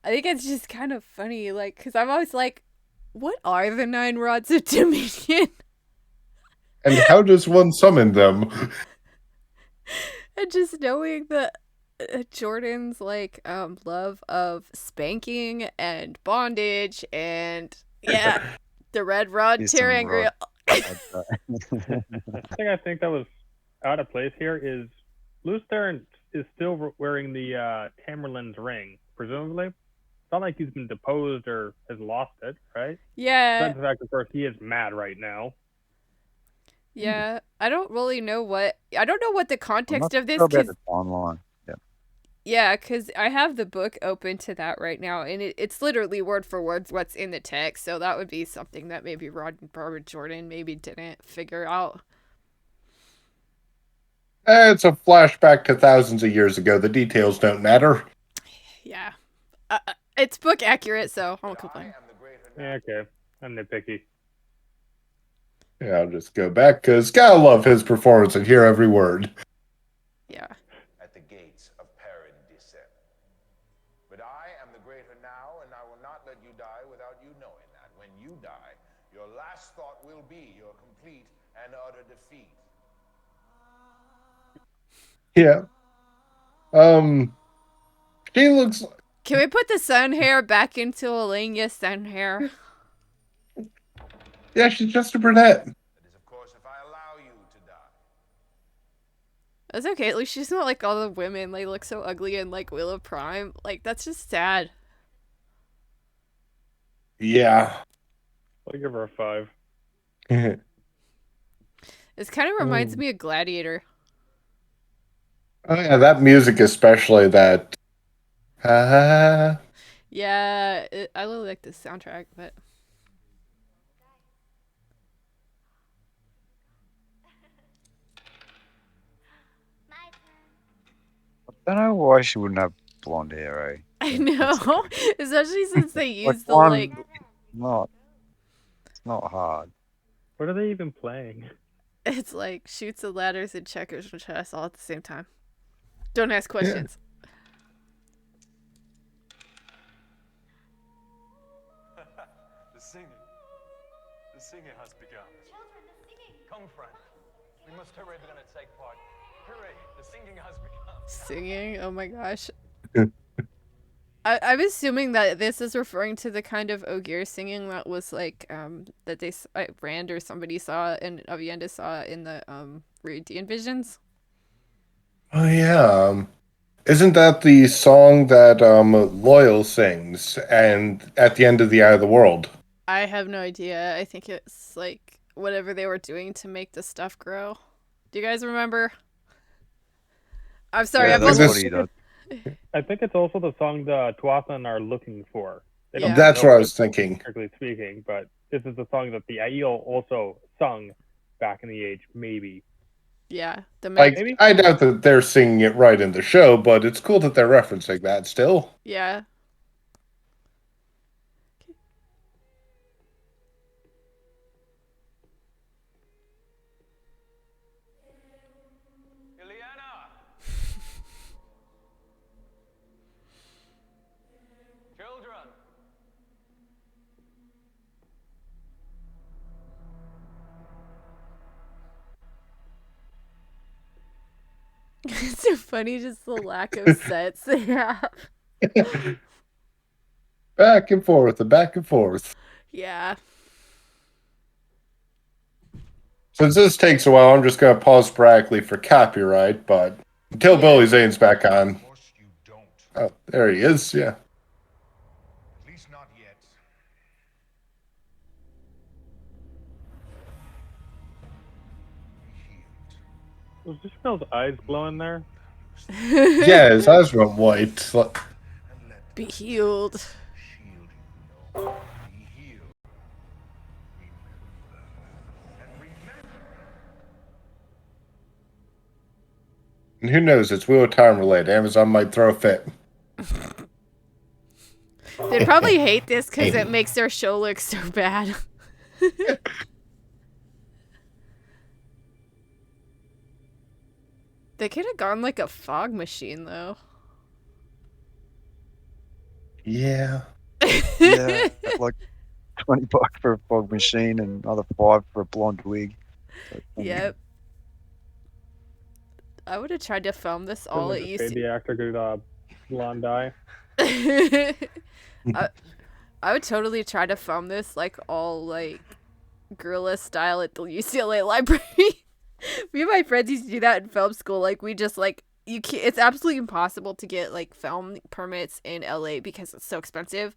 think it's just kind of funny, like, because I'm always like, what are the 9 rods of Dominion? And how does one summon them? And just knowing that Jordan's like love of spanking and bondage and yeah, the red rod Here's some tearing grill. The thing I think that was out of place here is Luz Theron is still wearing the Tamerlane's ring, presumably. It's not like he's been deposed or has lost it, right? Yeah, Besides the fact, of course, he is mad right now. yeah. I don't know what the I'm context not of this sure about because the timeline. Yeah. yeah, because I have the book open to that right now, and it's literally word for word what's in the text. So that would be something that maybe Robert Jordan maybe didn't figure out. It's a flashback to thousands of years ago. The details don't matter. Yeah, it's book accurate, so I won't complain. Yeah, okay. I'm nitpicky. Yeah, I'll just go back because gotta love his performance and hear every word. Yeah. At the gates of Perrin Descent. But I am the greater now, and I will not let you die without you knowing that. When you die, your last thought will be your complete and utter defeat. Yeah. She looks. Can we put the sun hair back into Elenia sun hair? Yeah, she's just a brunette. That is, of course, if I allow you to die. That's okay. At least she's not like all the women. They look so ugly in like Willow Prime. Like that's just sad. Yeah. I'll give her a 5. This kind of reminds me of Gladiator. Oh yeah, that music especially. That. Yeah, I really like this soundtrack, but I don't know why she wouldn't have blonde hair, eh? I know, especially since they use the one- like. It's not hard. What are they even playing? It's like shoots and ladders and checkers and chess all at the same time. Don't ask questions. The singing. The singing has begun. Children, the singing. Come, friend. We must hurry if we're going to take part. Hurry, the singing has begun. Singing? Oh my gosh. I'm assuming that this is referring to the kind of Ogier singing that was like that Rand or somebody saw and Avienda saw in the Rudian visions. Oh yeah. Isn't that the song that Loyal sings and at the end of the Eye of the World? I have no idea. I think it's like whatever they were doing to make the stuff grow. Do you guys remember? I'm sorry. Yeah, I've that's only... what he does. I think it's also the song the Tuathan are looking for. They don't That's know what I it, was thinking. strictly speaking, but this is the song that the Aiel also sung back in the age, maybe. Yeah, the Like, Maybe? I doubt that they're singing it right in the show, but it's cool that they're referencing that still. yeah. Ileana! Children! It's so funny, just the lack of sets they have. Back and forth and back and forth. Yeah. Since this takes a while, I'm just going to pause sporadically for copyright, but until Billy Zane's back on. Of course you don't. Oh, there he is, yeah. At least not yet. Was Ishmael's eyes glowing there? Yeah, his eyes went white. Like, Be healed. Shield you know. Be healed. Remember. And remember. and who knows, it's Wheel of Time related. Amazon might throw a fit. They probably hate this because it makes their show look so bad. They could have gone like a fog machine, though. Yeah. Yeah, like $20 for a fog machine and another $5 for a blonde wig. Yep. I would have tried to film this all at Just paid the actor good blonde eye. I would totally try to film this like all like guerrilla style at the UCLA library. Me and my friends used to do that in film school. Like we just like you can't. It's absolutely impossible to get like film permits in LA because it's so expensive,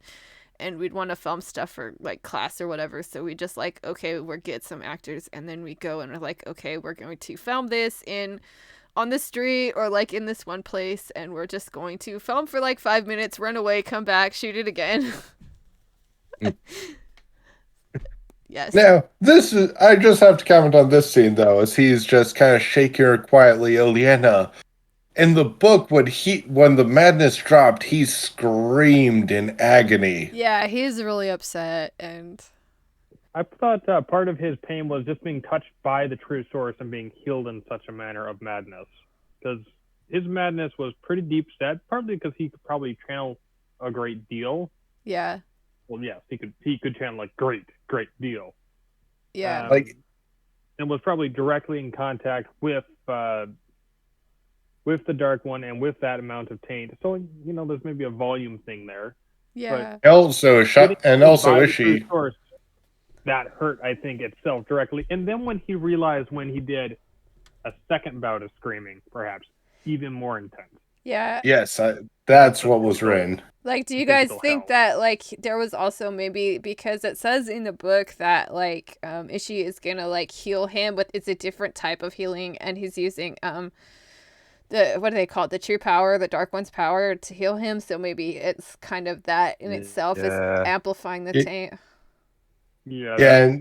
and we'd want to film stuff for like class or whatever. So we just like okay, we'll get some actors, and then we go and we're like okay, we're going to film this on the street or like in this one place, and we're just going to film for like 5 minutes, run away, come back, shoot it again. Yes. Now, this is. I just have to comment on this scene, though, as he's just kind of shaking her quietly, Ileana. In the book, when the madness dropped, he screamed in agony. Yeah, he's really upset, and I thought part of his pain was just being touched by the true source and being healed in such a manner of madness. Because his madness was pretty deep set, partly because he could probably channel a great deal. Yeah. Well, yes, he could channel like great deal. Yeah. And was probably directly in contact with the Dark One and with that amount of taint. So there's maybe a volume thing there. Yeah. Also, By the Ishii. true source, that hurt, I think, itself directly. And then when he realized when he did a second bout of screaming, perhaps even more intense. Yeah. Yes, that's what was written. Like, do you guys Physical think hell. that, like, there was also maybe, because it says in the book that, like, Ishii is gonna, like, heal him, but it's a different type of healing, and he's using, what do they call it? The true power, the Dark One's power to heal him, so maybe it's kind of that in itself is Yeah. amplifying the taint. Yeah.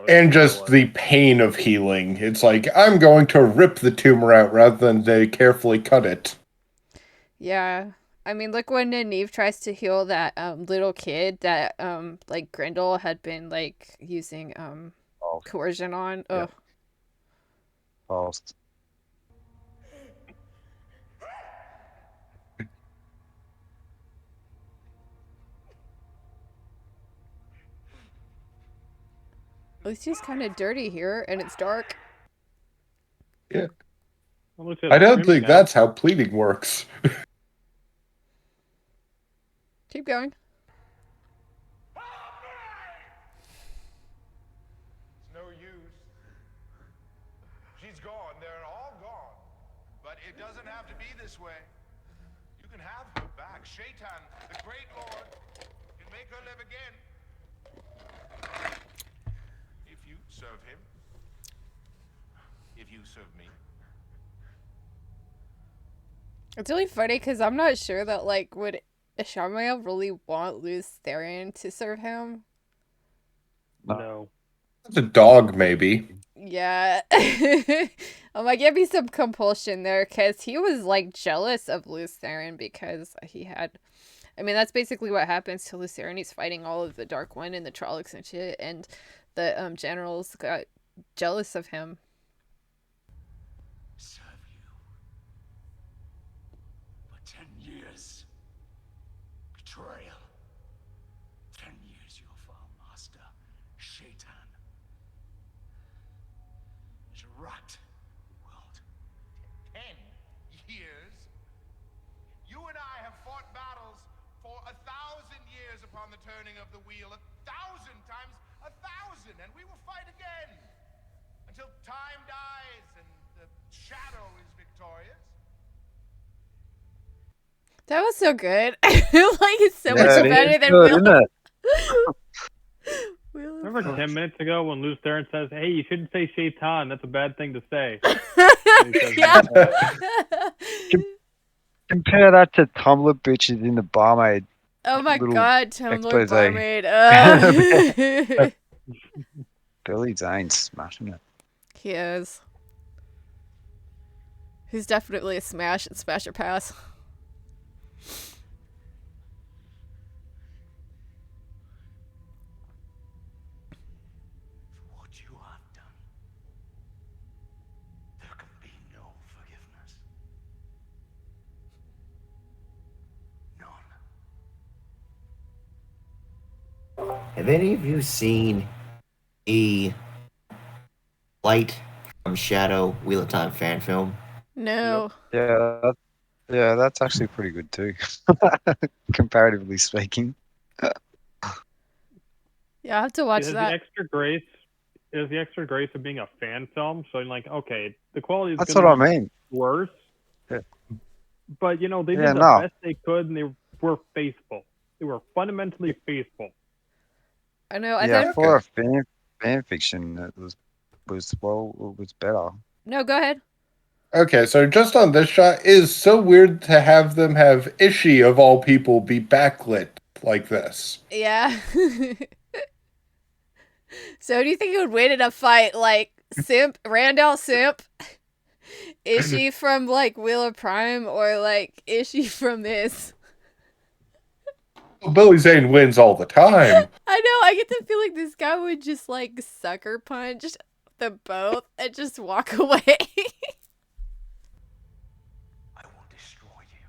And just the pain of healing. It's like, I'm going to rip the tumor out rather than to carefully cut it. Yeah. I mean, look when Nynaeve tries to heal that little kid that like Grendel had been like using coercion on. Yeah. Ugh. Pulsed. At least he's kind of dirty here, and it's dark. Yeah. Well, I don't think that's how pleading works. Keep going. It's no use. She's gone. They're all gone. But it doesn't have to be this way. You can have her back. Shaitan, the great lord, can make her live again. If you serve him. If you serve me. It's really funny because I'm not sure that, like, would Ishamael really want Luz Therian to serve him? No. It's a dog, maybe. Yeah. I'm like, it'd be some compulsion there because he was, like, jealous of Luz Therian because he had... I mean, that's basically what happens to Luz Therian. He's fighting all of the Dark One and the Trollocs and shit, and the generals got jealous of him. Serve you for 10 years. Betrayal. 10 years your foul master, Shaitan, is right the world. 10 years? You and I have fought battles for 1,000 years upon the turning of the wheel. 1,000 times 1,000, and we will fight again. Until time dies and the shadow is victorious. That was so good. Like, it's so much it better is than good, Wheel. isn't it? Remember 10 minutes ago when Luz Theron says, "Hey, you shouldn't say Shaitan. That's a bad thing to say." Yeah. Compare that to Tumblr bitches in the barmaid. Oh my Little god, Tumblr expose. barmaid. Billy Zane's smashing it. He is. He's definitely a smash and smash or pass. For what you have done, there can be no forgiveness. None. Have any of you seen the Light from Shadow Wheel of Time fan film? No. Yeah, that's actually pretty good too, comparatively speaking. Yeah, I have to watch It has that. the extra grace. It has the extra grace of being a fan film. So, like, okay, the quality is That's gonna what I be mean. worse. Yeah. But they did Yeah, the no. best they could, and they were faithful. They were fundamentally faithful. I know. I Yeah, think. for a fan fiction, it was better. No, go ahead. Okay, so just on this shot, it is so weird to have them have Ishii, of all people, be backlit like this. Yeah. So, do you think he would win in a fight like Randall Simp? Is she from like Wheel of Prime, or like is she from this? Billy Zane wins all the time. I know. I get the feeling this guy would just like sucker punch the both and just walk away. I will destroy you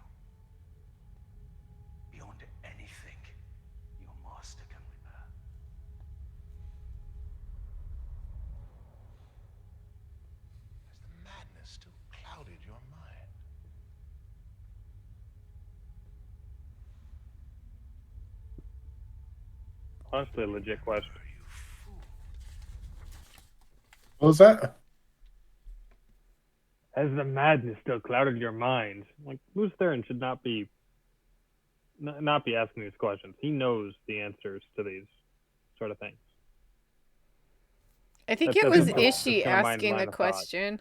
beyond any honestly a legit question. What was that? Has the madness still clouded your mind? Like, Lews Therin should not be asking these questions. He knows the answers to these sort of things. I think That's it was just Ishi kinda my asking line the of thought. question.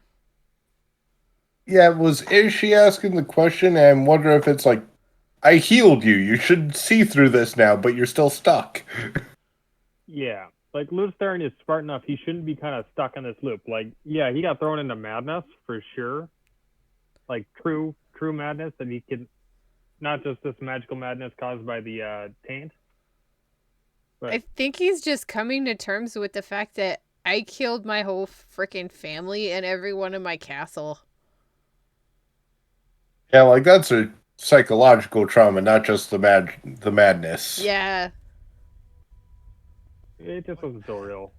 Yeah, is she asking the question? And I wonder if it's like, I healed you. You should see through this now, but you're still stuck. Yeah, like Lews Therin is smart enough. He shouldn't be kind of stuck in this loop. Like, yeah, he got thrown into madness for sure. Like true madness that he can, not just this magical madness caused by the taint. But I think he's just coming to terms with the fact that I killed my whole freaking family and everyone in my castle. Yeah, like that's a psychological trauma, not just the madness. Yeah. it just wasn't so real.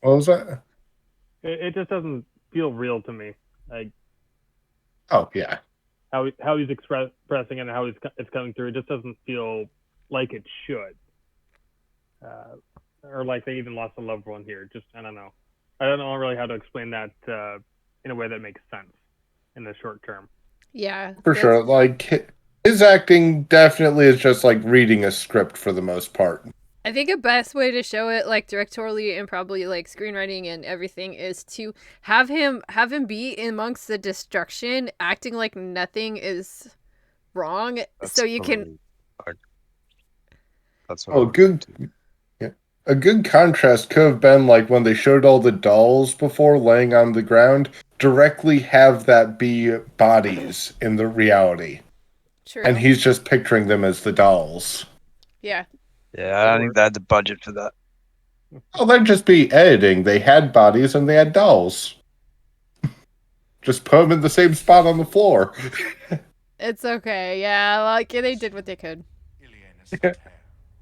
What was that? It just doesn't feel real to me. Like Oh yeah. how he's expressing and how it's coming through. It just doesn't feel like it should. Or like they even lost a loved one here. Just I don't know. I don't know really how to explain that in a way that makes sense in the short term. Yeah. For sure. Like his acting definitely is just like reading a script for the most part. I think a best way to show it, like directorially and probably like screenwriting and everything, is to have him be amongst the destruction, acting like nothing is wrong, so you can. That's what Oh, good. Yeah. A good contrast could have been like when they showed all the dolls before laying on the ground, directly have that be bodies in the reality. True. And he's just picturing them as the dolls. Yeah. Yeah, I don't think they had the budget for that. Oh, that'd just be editing. They had bodies and they had dolls. Just put them in the same spot on the floor. It's okay. Yeah, like they did what they could. Iliana's hand.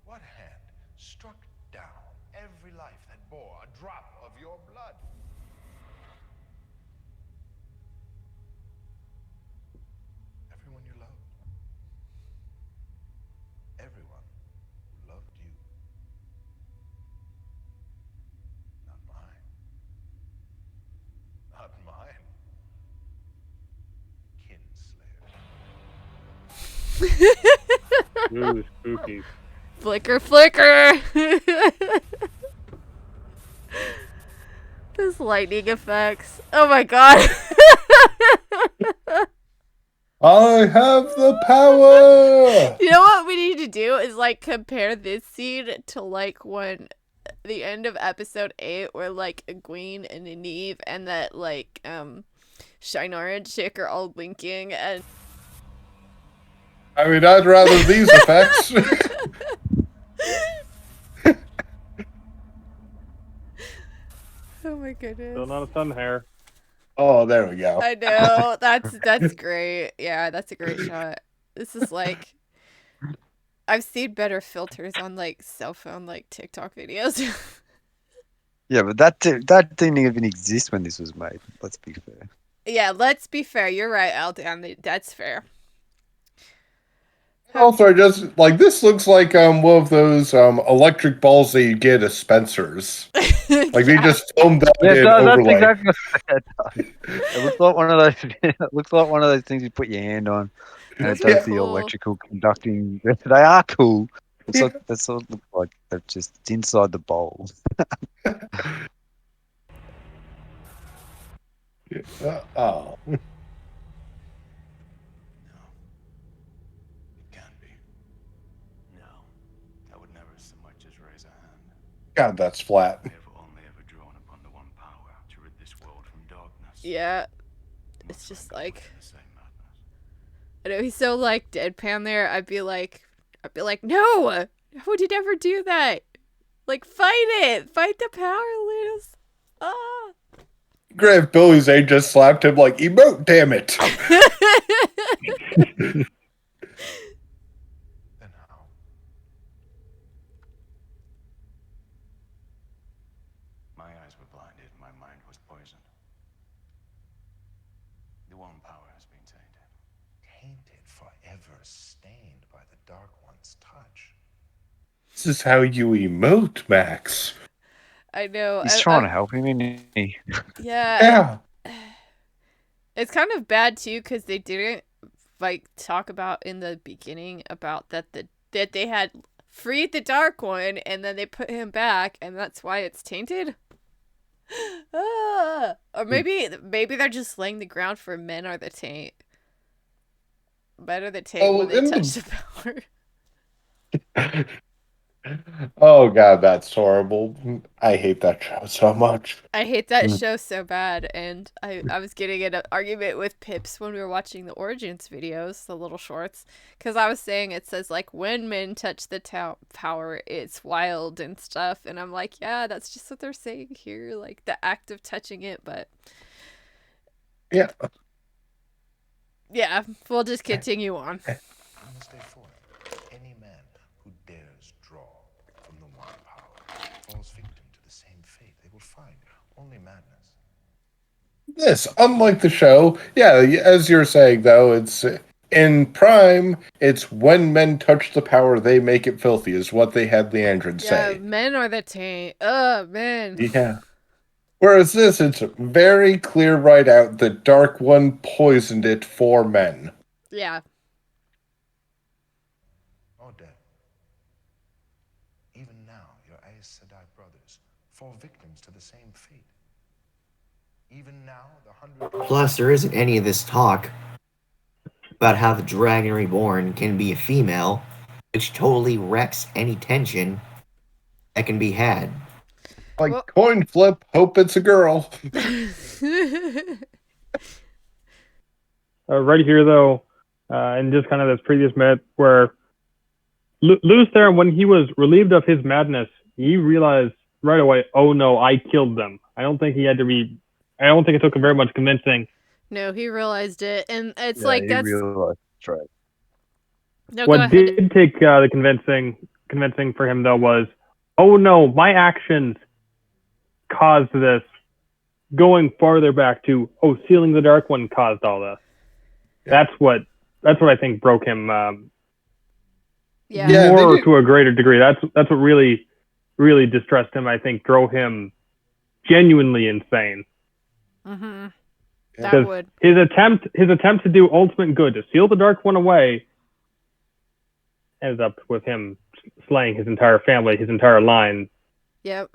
What hand struck down every life that bore a drop of your blood? Everyone you loved. Everyone who loved you. Not mine. Not mine. Kinslayer. Ooh, spooky. Flicker, flicker. Those lightning effects. Oh my god. I have the power! You know what we need to do is like compare this scene to like when the end of episode 8 where like Egwene and Nynaeve and that like Shynara chick are all winking and I mean, I'd rather these effects. oh my goodness. Still not a sun hair. Oh, there we go. I know. That's great. Yeah, that's a great shot. This is like I've seen better filters on like cell phone like TikTok videos. Yeah, but that didn't even exist when this was made. Let's be fair. Yeah, let's be fair. You're right, Aldan. That's fair. Also, I just like this looks like one of those electric balls that you get at Spencer's. Like they just filmed that in that's overlay. exactly what it looks like one of those. It looks like one of those things you put your hand on, and it does the Cool. electrical conducting. They are cool. It's like that's what it looks like. They're just it's inside the bowl. Oh. No. It can't be. No. I would never so much as raise a hand. God, that's flat. I have only ever drawn upon the one power to rid this world from darkness. Yeah. It's Must just I like go in the same madness? I know he's so like deadpan there. I'd be like, no, I would you never do that? Like, fight it, fight the power, Luz. Ah. Grave Billy Zane just slapped him like emote, damn it. Then how? My eyes were blinded, my mind was poisoned. The one power has been tainted. Tainted, forever stained by the Dark One's touch. This is how you emote, Max. I know. He's trying to help him, isn't he? Yeah. Yeah. It's kind of bad too because they didn't like talk about in the beginning about that they had freed the Dark One and then they put him back and that's why it's tainted. Or maybe they're just laying the ground for men are the taint. Better the taint when they touch the power. Oh god, that's horrible. I hate that show so much. I hate that show so bad, and I was getting in an argument with Pips when we were watching the Origins videos, the little shorts, because I was saying it says, like, when men touch the power, it's wild and stuff, and I'm like, yeah, that's just what they're saying here, like, the act of touching it, but... Yeah. Yeah, we'll just continue on. On this day forth, any man who dares draw from the one power falls victim to the same fate. They will find only madness. This, unlike the show, yeah, as you're saying though, it's in Prime, it's when men touch the power, they make it filthy, is what they had Leandrin say. Yeah, men are the taint. Ugh, men. Yeah. Whereas this, it's very clear right out the Dark One poisoned it for men. Yeah. Oh, Dad. Even now, your Aes Sedai brothers fall victims to the same fate. Even now, the 100... Plus, there isn't any of this talk about how the Dragon Reborn can be a female, which totally wrecks any tension that can be had. Like, coin flip, hope it's a girl. Right here, though, and just kind of this previous bit where Lews there, when he was relieved of his madness, he realized right away, oh no, I killed them. I don't think it took him very much convincing. No, he realized it, and it's Realized it's right. No, what did take the convincing for him though was, oh no, my actions caused this. Going farther back to, sealing the Dark One caused all this. Yeah. That's what I think broke him. More to a greater degree. That's what really, really distressed him. I think drove him genuinely insane. Mm-hmm. That would. His attempt to do ultimate good, to seal the Dark One away, ended up with him slaying his entire family, his entire line. Yep.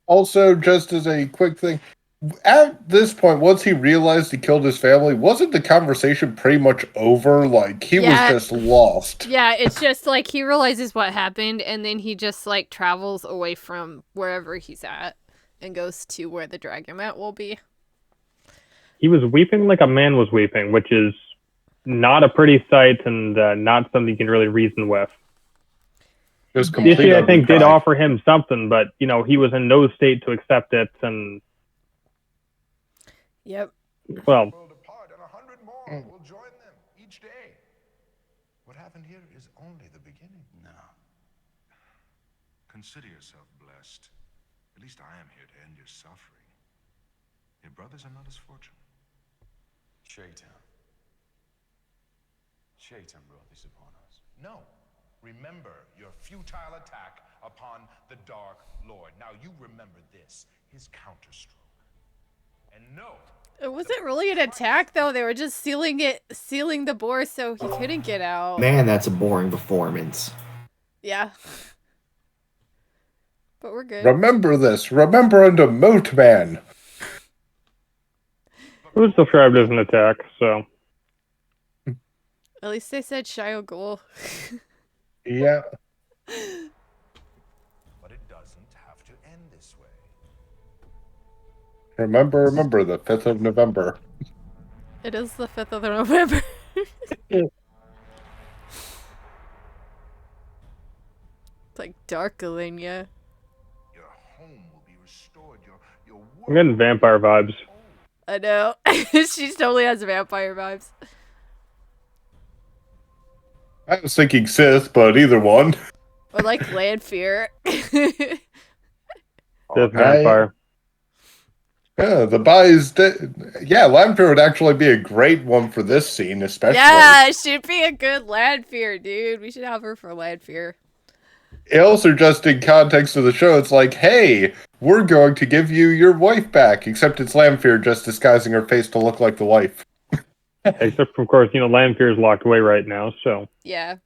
Also, just as a quick thing, at this point, once he realized he killed his family, wasn't the conversation pretty much over? Like, he was just lost. Yeah, it's just like he realizes what happened, and then he just like travels away from wherever he's at and goes to where the Dragomat will be. He was weeping like a man was weeping, which is not a pretty sight and not something you can really reason with. Disney, I think, did offer him something, but he was in no state to accept it, and yep. Well, apart, and 100 more will join them each day. What happened here is only the beginning. No. Consider yourself blessed. At least I am here to end your suffering. Your brothers are not as fortunate. Shaitan brought this upon us. No. Remember your futile attack upon the Dark Lord. Now you remember this, his counterstroke. And no. It wasn't really an attack though. They were just sealing the bore so he couldn't get out. Man, that's a boring performance. Yeah. But we're good. Remember this. Remember and emote, man. It was described as an attack, so. At least they said Shia Ghul. Yeah. But it doesn't have to end this way. Remember, the 5th of November. It is the 5th of November. It's like dark Galenia. Your home will be restored. Your world. I'm getting vampire vibes. I know. She totally has vampire vibes. I was thinking Sith, but either one. Or like Lanfear. Vampire. Yeah, the body's dead. Yeah, Lanfear would actually be a great one for this scene, especially. Yeah, she'd be a good Lanfear, dude. We should have her for Lanfear. It also, just in context of the show, it's like, hey, we're going to give you your wife back, except it's Lanfear just disguising her face to look like the wife. Except, of course, Lanfear's locked away right now, so. Yeah.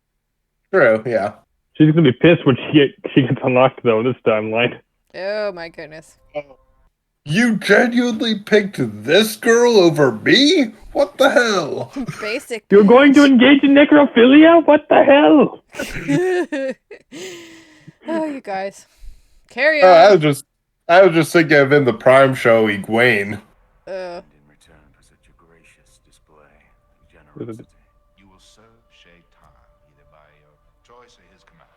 True, yeah. She's gonna be pissed when she gets unlocked, though, this timeline. Oh, my goodness. You genuinely picked this girl over me? What the hell? Basic. You're going to engage in necrophilia? What the hell? Oh, you guys. Carry I on. was just thinking of in the Prime show, Egwene. In return for such a gracious display of generosity, you will serve Shay Tan either by your choice or his command.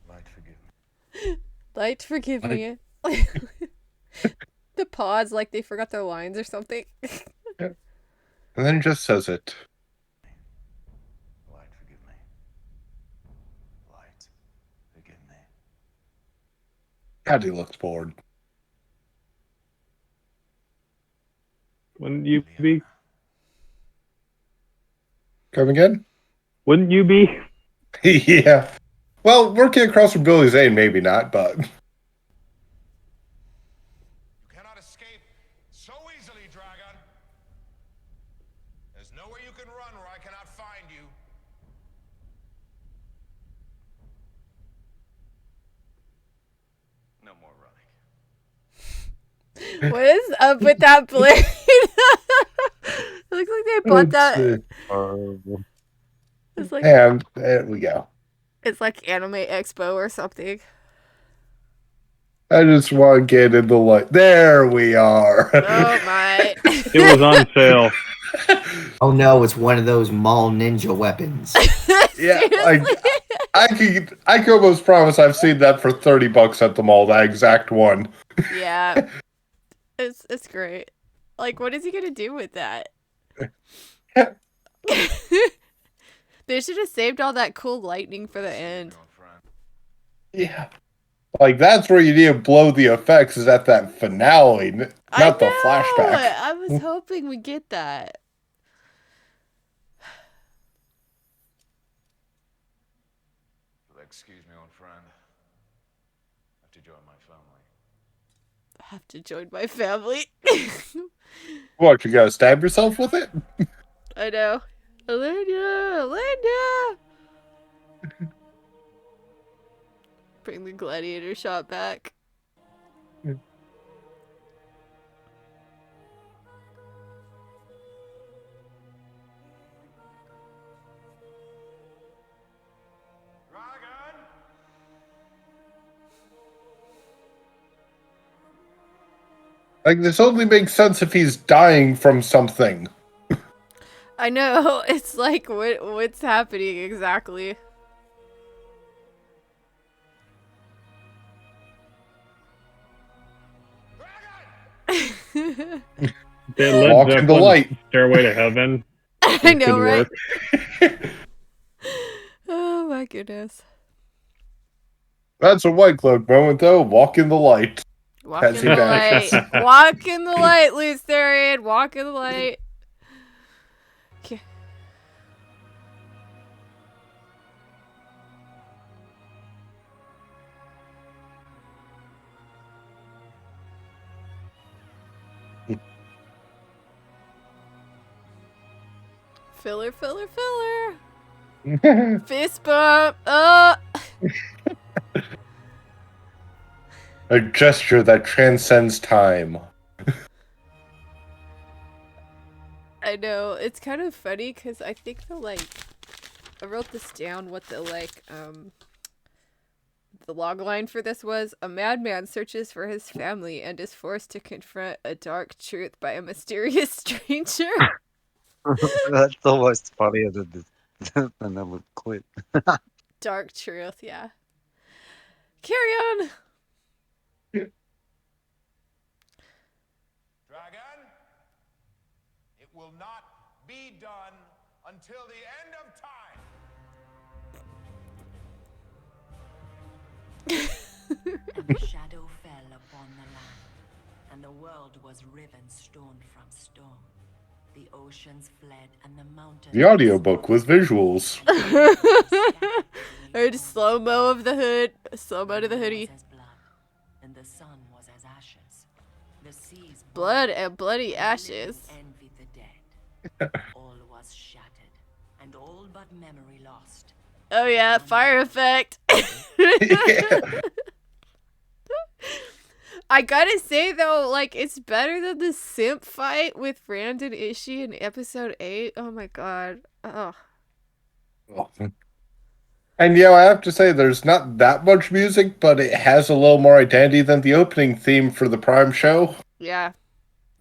Light, forgive me. Light, forgive me. The pause like they forgot their lines or something. And then he just says it. Light, forgive me. Light, forgive me. God, he looks bored. Wouldn't you be? Come again? Wouldn't you be? Yeah. Well, working across from Billy Zane, maybe not, but... You cannot escape so easily, Dragon. There's nowhere you can run where I cannot find you. No more running. What is up with that blade? It looks like they bought that. It's like And there we go. it's like Anime Expo or something. I just want to get in the light. There we are. Oh my. It was on sale. Oh no, it's one of those mall ninja weapons. Yeah, like I could almost promise I've seen that for $30 at the mall. That exact one. Yeah. It's great. Like, what is he gonna do with that? They should have saved all that cool lightning for the end. Yeah. Like, that's where you need to blow the effects, is at that finale, not the flashback. I was hoping we get that. Excuse me, old friend. I have to join my family. I have to join my family. What, you gotta stab yourself with it? I know. Elena! Bring the gladiator shot back. Like, this only makes sense if he's dying from something. I know. It's like, what's happening exactly? Walk in the light. Stairway to Heaven. I know, right? Oh my goodness. That's a White Cloak moment, though. Walk in the light. Walk in the light. Walk in the light, Lucerian. Walk in the light. Okay. Filler. Fist bump. A gesture that transcends time. I know. It's kind of funny because I think I wrote this down what the log line for this was. A madman searches for his family and is forced to confront a dark truth by a mysterious stranger. That's almost funnier than the clip. Dark truth, yeah. Carry on. Dragon, it will not be done until the end of time. And the shadow fell upon the land, and the world was riven stone from stone. The oceans fled, and the mountains. The audiobook with visuals. Or slow-mo of the hood. Slow-mo to the hoodie. And the sun was as ashes. The seas Blood and bloody ashes. envied the dead. All was shattered, and all but memory lost. Oh yeah, fire effect. I gotta say though, like, it's better than the simp fight with Rand and Ishii in episode 8. Oh my god. Oh. And yeah, I have to say, there's not that much music, but it has a little more identity than the opening theme for the Prime show. Yeah.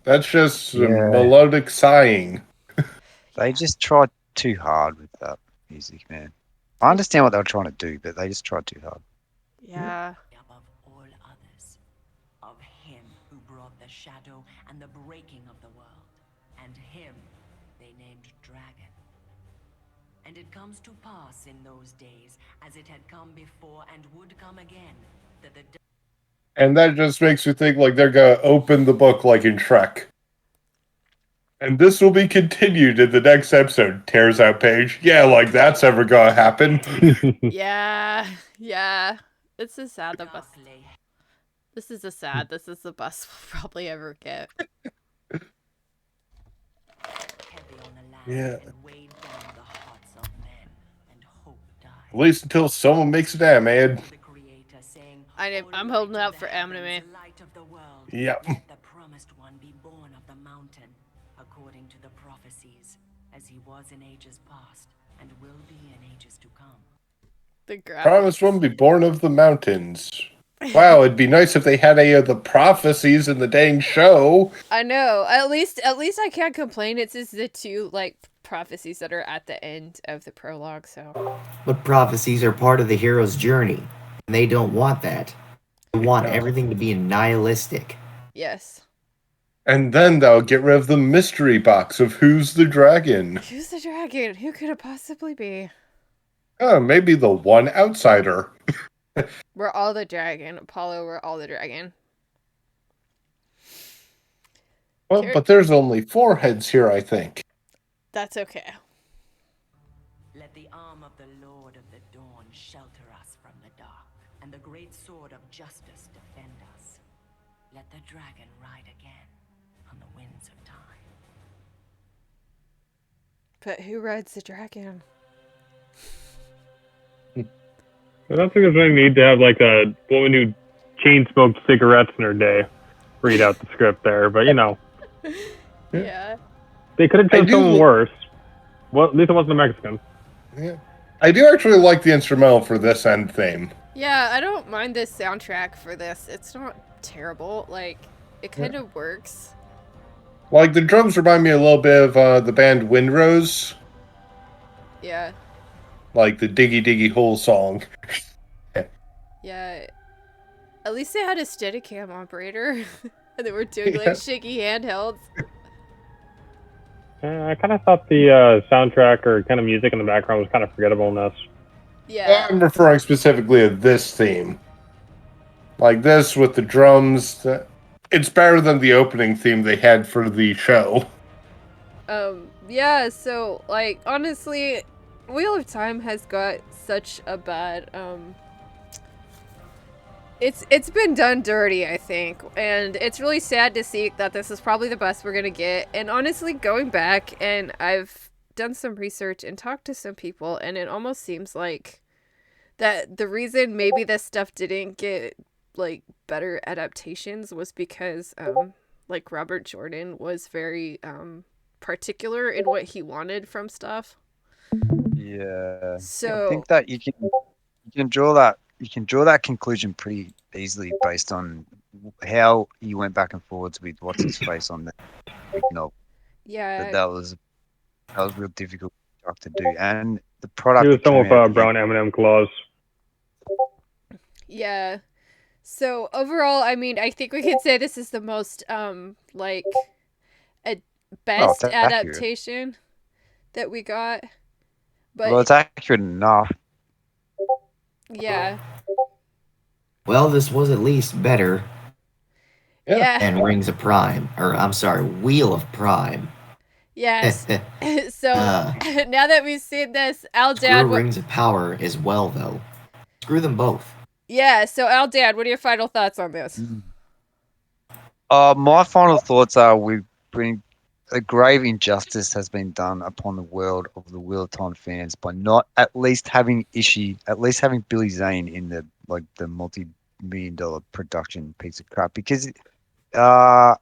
That's just melodic sighing. They just tried too hard with that music, man. I understand what they were trying to do, but they just tried too hard. Yeah. Above all others, of him who brought the shadow and the breaking of the world, and him they named Dragon. And it comes to pass in those days, as it had come before and would come again, that the And that just makes you think like they're gonna open the book like in Shrek. And this will be continued in the next episode. Tears out page. Yeah, like that's ever gonna happen. Yeah. Yeah. It's a sad the best. This is a sad. This is the best we'll probably ever get. Yeah. and weighed down the hearts of men, and hope died. At least until someone makes it animated. I'm holding out for anime. Yep. Let the promised one be born of the mountain, according to the prophecies, as he was in ages past, and will be in ages to come. The Promised one be born of the mountains. Wow, it'd be nice if they had any of the prophecies in the dang show. I know. At least I can't complain. It's just the two like prophecies that are at the end of the prologue. So. But prophecies are part of the hero's journey, and they don't want that. They want everything to be nihilistic. Yes. And then they'll get rid of the mystery box of who's the dragon. Who's the dragon? Who could it possibly be? Oh, maybe the one outsider. We're all the dragon. Apollo, we're all the dragon. Well, but there's only 4 heads here, I think. That's okay. Let the arm of the Lord of the Dawn shelter us from the dark, and the great sword of justice defend us. Let the dragon ride again on the winds of time. But who rides the dragon? I don't think there's any need to have like a woman who chain smoked cigarettes in her day read out the script there, but you know. Yeah. They could have done something worse. Well, at least it wasn't a Mexican. Yeah. I do actually like the instrumental for this end theme. Yeah, I don't mind this soundtrack for this. It's not terrible. Like, it kind of works. Like, the drums remind me a little bit of the band Windrose. Yeah. Like the Diggy Diggy Hole song. Yeah. At least they had a Steadicam operator. And they were doing, like, shaky handhelds. I kind of thought the soundtrack or kind of music in the background was kind of forgettable in this. Yeah. I'm referring specifically to this theme. Like this with the drums. It's better than the opening theme they had for the show. Yeah, so, like, honestly, Wheel of Time has got such a bad, It's been done dirty, I think, and it's really sad to see that this is probably the best we're gonna get. And honestly, going back, and I've done some research and talked to some people, and it almost seems like that the reason maybe this stuff didn't get, like, better adaptations was because, like, Robert Jordan was very, particular in what he wanted from stuff. Yeah. So I think that you can draw that conclusion pretty easily based on how you went back and forwards with what's his face on the novel. Yeah. That was real difficult to do, and the product. He was done with brown M&M claws. Yeah. So overall, I mean, I think we could say this is the most like a best adaptation that we got. But well, it's accurate enough. Yeah. Well, this was at least better Yeah. than Rings of Prime. Or, I'm sorry, Wheel of Prime. Yes. So now that we've seen this, Aldad, Screw Rings of Power as well, though. Screw them both. Yeah, so Aldad, what are your final thoughts on this? My final thoughts are a grave injustice has been done upon the world of the Wheel of Time fans by not at least having Billy Zane in the multi-million-dollar production piece of crap. Because my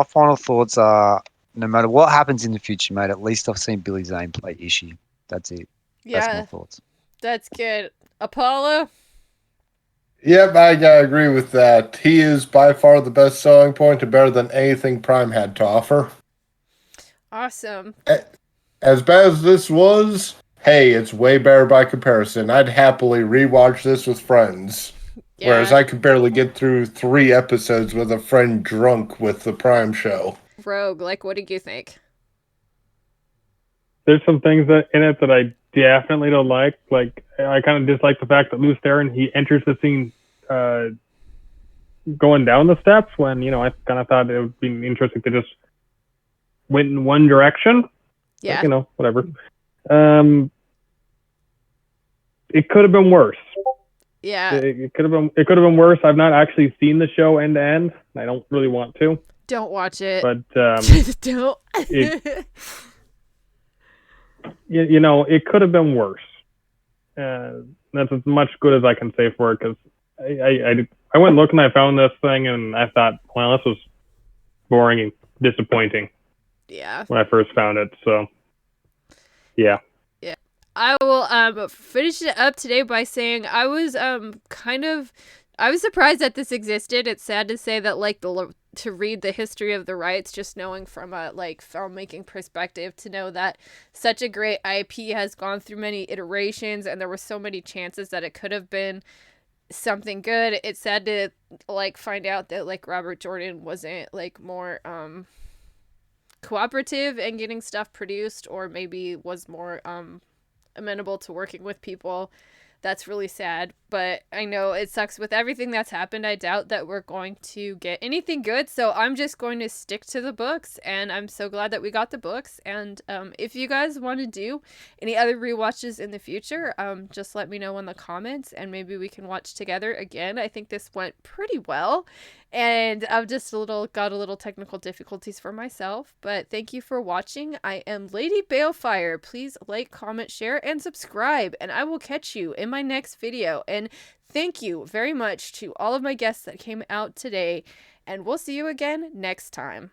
final thoughts are, no matter what happens in the future, mate, at least I've seen Billy Zane play Ishii. That's it. Yeah, that's my thoughts. That's good. Apollo? Yep, I gotta agree with that. He is by far the best selling point and better than anything Prime had to offer. Awesome. As bad as this was, hey, it's way better by comparison. I'd happily rewatch this with friends. Yeah. Whereas I could barely get through 3 episodes with a friend drunk with the Prime show. Rogue, what do you think? There's some things in it that I definitely don't like. I kind of dislike the fact that Lews Therin, he enters the scene going down the steps when, I kind of thought it would be interesting to just went in one direction. Yeah. But, whatever. It could have been worse. Yeah. It could have been worse. I've not actually seen the show end to end. I don't really want to. Don't watch it. But don't. It could have been worse. That's as much good as I can say for it, because I went looking, I found this thing, and I thought, well, this was boring and disappointing. Yeah. When I first found it, so yeah. Yeah. I will finish it up today by saying I was I was surprised that this existed. It's sad to say that to read the history of the rights, just knowing from a filmmaking perspective, to know that such a great IP has gone through many iterations and there were so many chances that it could have been something good. It's sad to find out that Robert Jordan wasn't more cooperative in getting stuff produced, or maybe was more amenable to working with people. That's really sad, but I know it sucks with everything that's happened. I doubt that we're going to get anything good, so I'm just going to stick to the books, and I'm so glad that we got the books. And if you guys want to do any other rewatches in the future, just let me know in the comments, and maybe we can watch together again. I think this went pretty well, and I've just got a little technical difficulties for myself, but thank you for watching. I am Lady Balefire. Please like, comment, share, and subscribe, and I will catch you in my next video. And thank you very much to all of my guests that came out today, and we'll see you again next time.